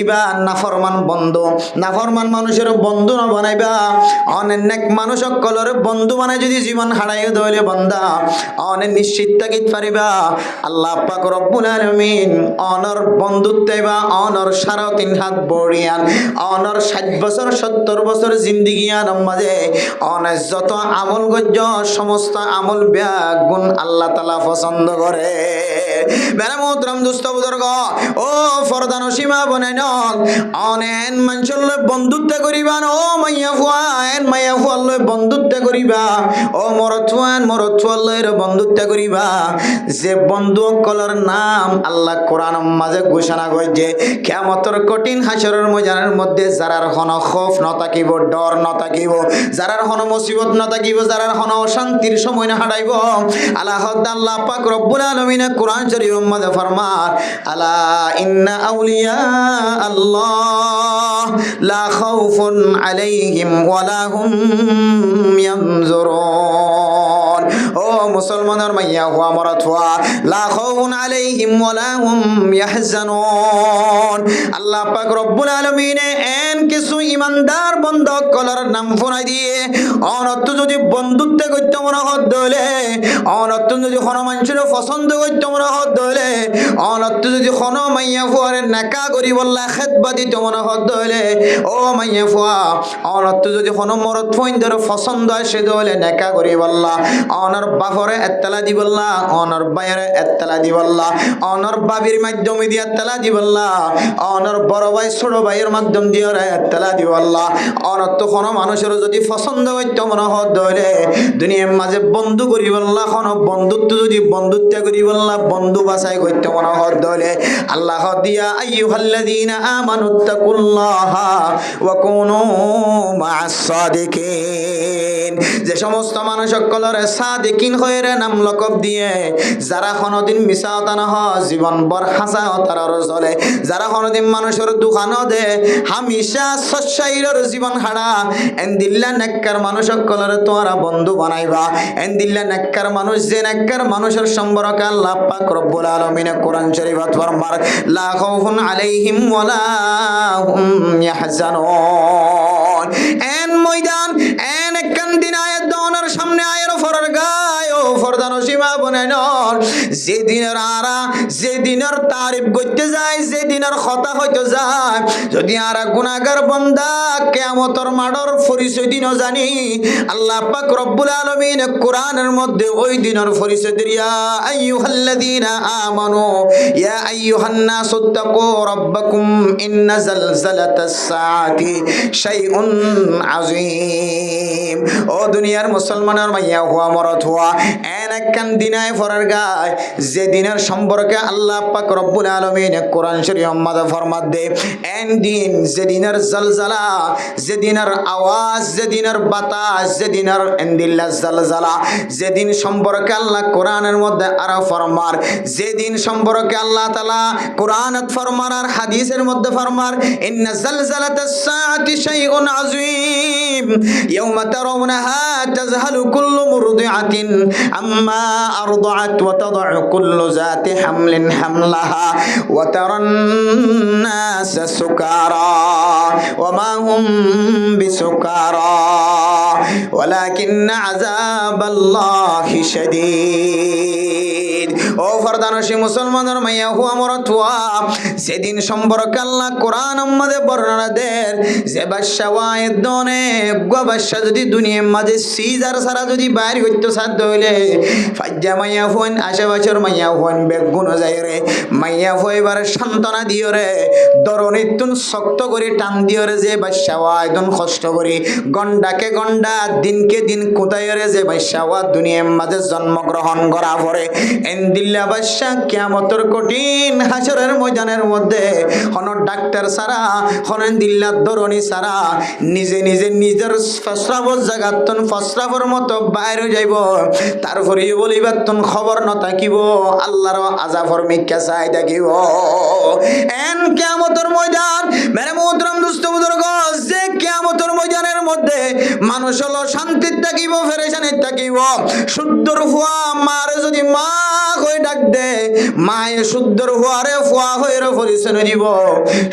ইবা নাফরমান বন্ধু নাফরমান মানুষের বন্ধু না বানাইবা অনেক নেক মানুষ সকলের বন্ধু বানাই যদি জীবন হারাই দইলে বন্দা অনেক নিশ্চিত থাকিত পারিবা আল্লাহ পাক রব্বুল আলামিন অনর বন্ধুত্ব বা অনর 3.5 হাত বড়িয়ান অনর 60 বছর 70 বছর জিন্দিগিয়ার মাঝে অনেক যত আমল গজ্জ সমস্ত আমল গুণ আল্লাহ তাআলা পছন্দ করে। বেনা মোহতরম দুস্থ বুজুর্গ ও ফরদান সীমা বনেন অনেন মানুষের বন্ধুত্ব করিবা ও মাইয়া ফুয়ান মাইয়া ফুয়ার বন্ধুত্ব করিবা ও মরথুয়ান বন্ধুত্ব করিবা যে বন্ধু কলর নাম আল্লাহ কোরআন মাঝে ঘোষণা করছে কিয়ামতের কঠিন হাসরের ময়দানের মধ্যে যারার হন খৌফ ন থাকিব ডর ন থাকিব যারার হন মুসিবত ন থাকিব যারার হন অশান্তির সময় না হারাইব আল্লাহ পাক রব্বুল আলামিন কোরআন শরীফ মধ্যে ফরমান আলা ইন্না আউলিয়া আল্লাহ লা খাউফুন আলাইহিম ওয়ালা হুম ইয়ানজুরুন। ও মুসলমানের মাইয়া হুয়া মরাত হুয়া লা খাউফুন আলাইহিম ওয়ালা হুম ইয়াহজানুন। আল্লাহ পাক রব্বুল আলামিন এন কিছু ইমানদার বন্ধু কলার নাম ফোনাই দিয়ে অনর্থ যদি বন্ধুত্ব করতে মনে হত দলে অনর্থ যদি কোনো মানুষের পছন্দ করতে মনে হত দলে অনর্থ যদি কোনো মাইয়া ফুয়ারে নাকা করি বললা খেতবা দিত মনে হত দলে ও মাইয়া ফুয়া অনর্থ যদি কোনো মরত ফইন্দর পছন্দ আসে দলে নাকা করি বললা অনর বাপরে এত্তালা দি বললা অনর বাইরে এত্তালা দি বললা অনর বাবির মাধ্যমে দিয়ে এত্তালা দি বললা অনর বড় ভাই ছোট ভাইয়ের মাধ্যম দিয়ে এত্তালা দি বললা অনর্থ কোনো মানুষের যদি পছন্দ করতে মনে হত দলে দুনিয়ার মাঝে বন্ধু করি বললা কোনো বন্ধুত্ব যদি বন্ধুত্ব করি বললা বন্ধু বাছাই করতে মনে হত দলে আল্লাহ দিয়া আইয়ুহাল্লাযীনা আমানুত্তাকুল্লাহা ওয়া কুনু মা'আস সাদিকিন। যে সমস্ত মানুষ সকলের সাদিকিন হয়ে নাম লকব দিয়ে যারা কোনোদিন মিছা কথা না হয় জীবন বর হাসা তারার চলে যারা কোনোদিন মানুষের দোকানও দে হামিশা সচ্চাইর জীবন হারা এন্দিল্লা নেককার মানুষ সকলের তোরা বন্ধু বানাইবা এন্দিল্লা নেককার মানুষ যে নেককার মানুষের সম্পর্কে আল্লাহ পাক রব্বুল আলামিন কোরআন শরীফত ফরমান লা খাউফুন আলাইহিম ওয়ালা হুম ইয়াহজানুন। এন ময়দান এন একখান দিন আয়াত দনের সামনে আয়ের ফরার গায় ও ফরদান সীমা বনেন যে দিনের আরা যে দিনের তারিফ করতে যায় যে দিনের কথা হইতে যায় যদি আরা গুনাহগার বান্দা কিয়ামতের মাঠের পরিচয় দিনও জানি আল্লাহ পাক রব্বুল আলামিন কোরআনের মধ্যে ওই দিনের পরিচয় দিয়া আইয়ুহাল্লাযীনা আমানু ইয়া আইয়ুহান নাসু তাকু রাব্বাকুম ইন্না জালজালাতাস সাআতি শাইউন আযীম। ও দুনিয়ার মুসলমানের মাইয়া হুয়া মরত হুয়া এন একখান দিনায় ফরার গায় যে দিনের সম্পর্কে আল্লাহ পাক রব্বুল আলামিন কোরআন শরীফ মধ্যে ফরমান দে এন দিন যে দিনের জলজালা যে দিনের আওয়াজ যে দিনের বাতাস যে দিনের এন্দিল্লা জলজালা যে দিন সম্পর্কে আল্লাহ কোরআনের মধ্যে আরো ফরমান যে দিন সম্পর্কে আল্লাহ তাআলা কোরআনত ফরমান আর হাদিসের মধ্যে ফরমান ইন্না জালজালাতাস সাআতি শাইউন আযীম ইয়াওমা তারাউনাহা তাযহালু কুল্লু মুরদিআতিন আম্মা আরদাআত ওয়া তাদউ কুল্লু যাতি হামলিন হামলাহা ওয়া তারান নাসা সুকারা ওয়া মা হুম বিসুকারা ওয়ালাকিন্না আযাবাল্লাহি শাদীদ। ও ফরদানসী মুসলমানের মাইয়া হুয়া মরত হুয়া সেদিন সম্পর্কে আল্লাহ কোরআন মধ্যে বর্ণনা দেন যে বাদশা ওয়াইদ দনে বাদশা যদি দুনিয়ার মাঝে সিজার সারা যদি বাইরে হইতো সাধ্য হইলে ফাজ্জা মাইয়া হুয়ান আশেপাশের মাইয়া হুয়ান বেগুন যায় রে মাইয়া হইবার সান্ত্বনা দিও রে দরনিতুন শক্ত করে টান দিও রে যে বাদশা ওয়াইদন কষ্ট করি গন্ডাকে গন্ডা দিনকে দিন কোথায় রে যে বাদশা ওয়া দুনিয়ার মাঝে জন্মগ্রহণ করা পরে এন্দিল দিল্লা বাদশা কিয়ামতের কঠিন হাসরের ময়দানের মধ্যে কোন ডাক্তার ছাড়া কোন দিল্লার দরনি ছাড়া নিজে নিজে নিজের ফসরাবর জাগাতন ফসরাবর মতো বাইরে যাইব তারপরে বলিবার তন খবর ন থাকিব আল্লাহর আযাবর মিক্কা চাই থাকিব এন কিয়ামতের ময়দান মেরে মুহতারাম দোস্ত বুজুর্গ যে কিয়ামতের ময়দানের মধ্যে মানুষ হলো শান্তি থাকিব ফেরেশানি থাকিব শুদ্ধর ফুয়া মার যদি মা কই ডাক দে মায়ে শুদ্ধর ফুয়ারে ফুয়া হইরে পরিচয় দিব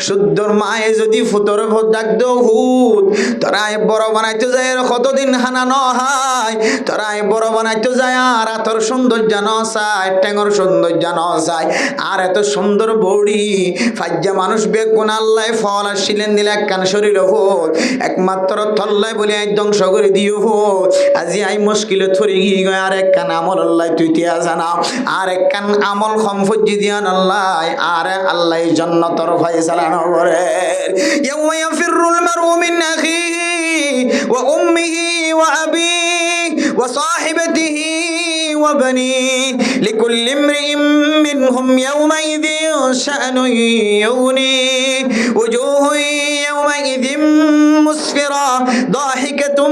শুদ্ধর মায়ে যদি ফুতর ফুত ডাক দে হুত তোরাই বড় বানাইতে যায় কতদিন হানা ন হয় তোরাই বড় বানাইতে যায় আর তোর সৌন্দর্য ন চায় টেঙ্গর সৌন্দর্য ন চায় আর এত সুন্দর বৌড়ি ফাজ্জা মানুষ বেগুন আল্লাহ ফল আসছিলেন দিলে একখান শরীর হোক একমাত্র থল্লায় বলে আই ধ্বংস করে দিও হোক আজি আই মুশকিলে থরি গিয়ে আর একখান আমল আল্লাহ তুই তিয়া জানা আর একখান আমল সম্পত্তি দিয়ান আল্লাহ আর আল্লাহ জান্নাতের ফয়সালা করে ইয়াউমা ইয়াফিরুল মারউ মিন আখিহি ওয়া উম্মিহি ওয়া আবিহি ওয়া সাহিবাতিহি ওয়া বানিহি লিকুল্লি ইমরিইম মিনহুম ইয়াউমাইযিন শা'নুন يغنيه وجوه يومئذ مسفرة ضاحكة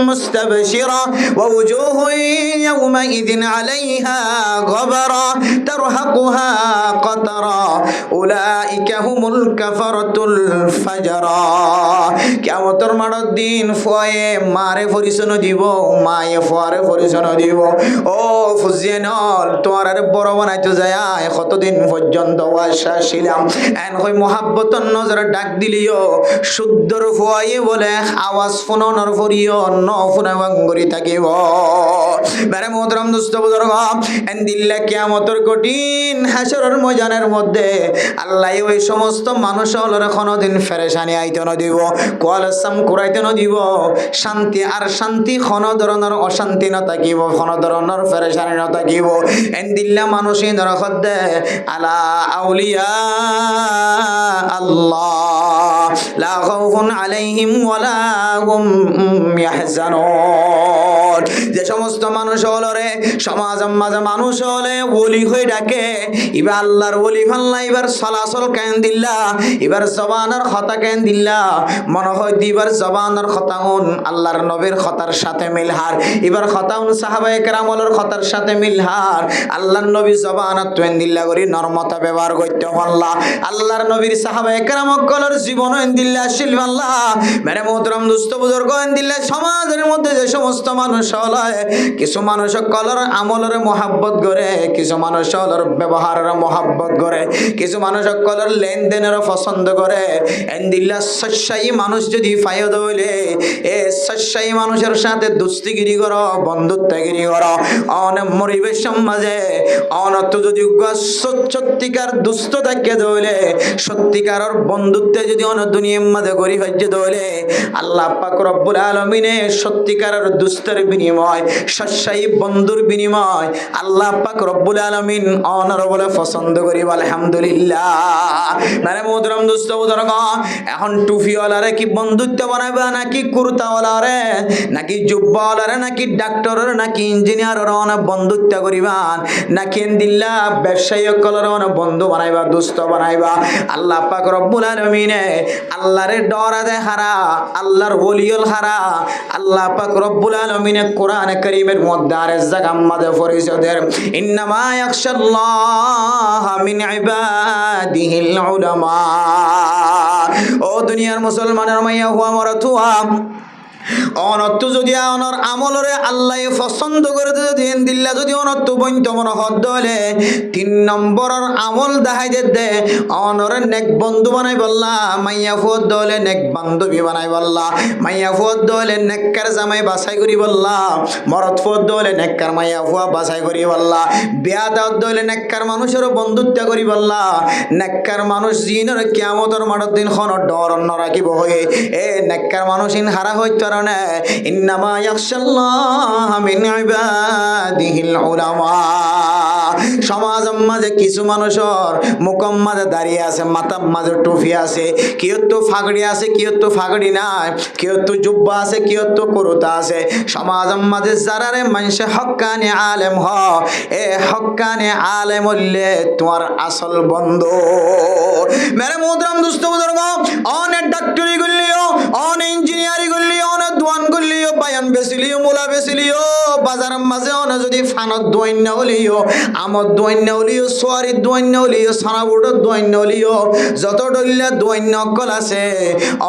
مستبشرة ووجوه يومئذ عليها غبرة ترهقها قترة أولئك هم الكفرة الفجرة কিয়ামতের মাঠের দিন ফুয়ে মারে পরিচয় দিব মায়ে ফুয়ারে পরিচয় দিব ও ফুজিয়ানল তোমার আর বড় বানাইতে যায় কতদিন পর্যন্ত ছিলাম এন হই মোহাব্বতন নজর ডাক দিলিও শুদ্ধর ফুয়াই বলে আওয়াজ ফোনর ফরিও ন ফোনা বাঙ্গরি থাকিব মেরে মুহতারাম দোস্ত বুজুর্গ এন দিল্লা কিয়ামতের কঠিন হাসরের ময়দানের মধ্যে আল্লাহ ওই সমস্ত মানুষ হলর কোনদিন ফেরেশানি আইতে ন দিব কোয়ালসাম কুরাইতে ন দিব শান্তি আর শান্তি কোন ধরনের অশান্তি ন থাকিব কোন ধরনের ফেরেশানি ন থাকিব এন দিল্লা মানুষই নরকত দে আলা আউলিয়া আল্লাহ লা খাউফুন আলাইহিম ওয়ালা হুম ইয়াহজানুন যে সমস্ত মানুষ হলো রে সমাজ মাঝে মানুষ হলে ওলি হয়ে ডাকে এবার আল্লাহর ওলি ফাল্লা এবার চলাচল কেন দিল্লা এবার জবানের কথা কেন দিল্লা মনে হয় দিবার জবানের কথাউন আল্লাহর নবীর কথার সাথে মিলহার এবার কথাউন সাহাবায়ে কেরামলের কথার সাথে মিলহার আল্লাহর নবী জবানত তুই দিল্লা করি নরমতা ব্যবহার করতে আল্লাহ আল্লাহর নবীর সাহাবায়ে কেরামকলের জীবন দিল্লা শিল আল্লাহ মেরে মুহতারাম দোস্ত বুজুর্গ দিল্লা সমাজের মধ্যে যে সমস্ত মানুষ হলো কিছু মানুষ কলর আমলের মহাব্বত করে কিছু মানুষ হলর ব্যবহারের মহাব্বত করে কিছু মানুষ কলর লেনদেনের পছন্দ করে এন্দিল্লা সচ্চাই মানুষ যদি ফায়দ হইলে এ সচ্চাই মানুষের সাথে দুস্তিগিরি করো বন্ধুত্বগিরি করো অনেক পরিবেশ মাঝে অনত যদি সত্যিকার দুস্থ থাকে দইলে সত্যিকারের বন্ধুত্বে যদি অন দুনিয়ার মাঝে গরি ভাজ্য দইলে আল্লাহ পাক রব্বুল আলামিনে সত্যিকারের দুস্থের বিনিময় সচ্চাই বন্ধুর বিনিময় আল্লাহ পাক রব্বুল আলামিন অনর বলে পছন্দ করি আলহামদুলিল্লাহ মানে মুহতারাম দোস্ত বুজুর্গ এখন টুপিওয়ালারে কি বন্ধুত্ব বানাবে নাকি কুর্তাওয়ালারে নাকি জুব্বাওয়ালারে নাকি ডাক্তারের নাকি ইঞ্জিনিয়ারের অনেক বন্ধুত্ব করিবান নাকি দিল্লা ব্যবসায়ী কলর অনেক বন্ধু বানাইবা দোস্ত বানাইবা আল্লাহ পাক রব্বুল আলামিনে আল্লাহরে ডরাতে হারা আল্লাহর ওলিয়ল হারা আল্লাহ পাক রব্বুল আলামিনে কোরআন কারীমের মধ্যে আর জায়গা মাঝে পরিচয়ের ইন্নামা ইয়াখশাল্লাহ মিন ইবাদিহিল উলামা ও দুনিয়ার মুসলমানের মাইয়া হুয়া মরতুয়া অনত্য যদি অনর আমলরে আল্লাহ পছন্দ করে যদি দিল্লা যদি অনত্য বইন্ত মন হদ হলে 3 নম্বরের আমল দেখাই দে অনরে নেক বন্ধু বানাই বললা মাইয়া ফুদ দলে নেক বান্ধবী বানাই বললা মাইয়া ফুদ দলে নেককার জামাই বাছাই করি বললা মরদ ফুদ দলে নেককার মাইয়া ফুয়া বাছাই করি বললা বিয়া দাও দলে নেককার মানুষের বন্ধুত্ব করি বললা নেককার মানুষ জিনের কিয়ামতের মাঠের দিন খন ডর ন রাখিব হয়ে এ নেককার মানুষ ইন হারা হইত ইন্নামা ইয়াখশাল্লাহ মিন ইবাদিহিল উলামা সমাজের মাঝে কিছু মানুষের মুখের মাঝে দাঁড়িয়ে আছে, মাথার মাঝে টুপি আছে, কেউ তো ফাগড়ি আছে, কেউ তো ফাগড়ি নাই, কেউ তো জুব্বা আছে, কেউ তো কুরতা আছে। সমাজের মাঝে যারারে মানুষে হক্কানি আলেম হ, এ হক্কানি আলেম হইলে তোমার আসল বন্ধু। মেরে মোহতরম দোস্ত বুজুর্গ, অনেক ডাক্তারি করলিও, অনেক ইঞ্জিনিয়ারিং করলিও, অনেক দোয়ান করলিও, বায়ান বেচিলিও, মুলা বেচিলিও, বাজারের মাঝে অনেক যদি ফানত দোয়াইন্য হলিও, আমদ দোয়াইন্য হলিও, সোয়ারির দোয়াইন্য হলিও, সানাবুটের দোয়াইন্য হলিও, যত ডলিয়া দোয়াইন্য অক্কল আছে,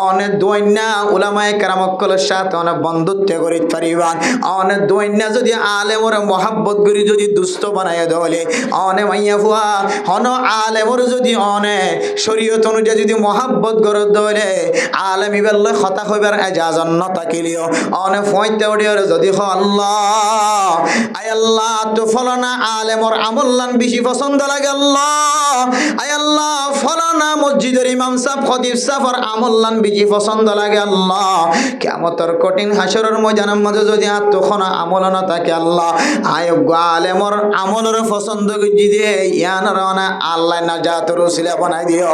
অনেক দোয়াইন্য উলামায়ে কেরাম অক্কলের সাথে অনেক বন্ধুত্ব করিতে পারিবান। অনেক দোয়াইন্য যদি আলেমর মহাব্বত করি যদি দুস্থ বানাইয়া দেওয়ালে, অনে মাইয়া ফুয়া হন আলেমর যদি অনে শরীয়ত অনুযায়ী যদি মহাব্বত করে দেওয়ালে, আলেম ইবেল্লা কথা হইবার এজাজত ন থাকিলিও, অনে ফয়তে উঠিয়ারে যদি হ আল্লাহ, আয় আল্লাহ তো ফলানা আলেমর আমল্লান বেশি পছন্দ লাগে আল্লাহ, আয় আল্লাহ ফলানা মসজিদের ইমাম সাহেব খতিব সাহেবের আমল্লান বেশি পছন্দ লাগে আল্লাহ। কিয়ামতের কঠিন হাসরের ময়দানের মাঝে যদি আত্মখনা আমল না থাকে আল্লাহ, আয়োগ্য আলেমর আমলের পছন্দ করে দিয়ে ইয়ানার আল্লাহ নাজাতের ওসিলা বানাই দিও।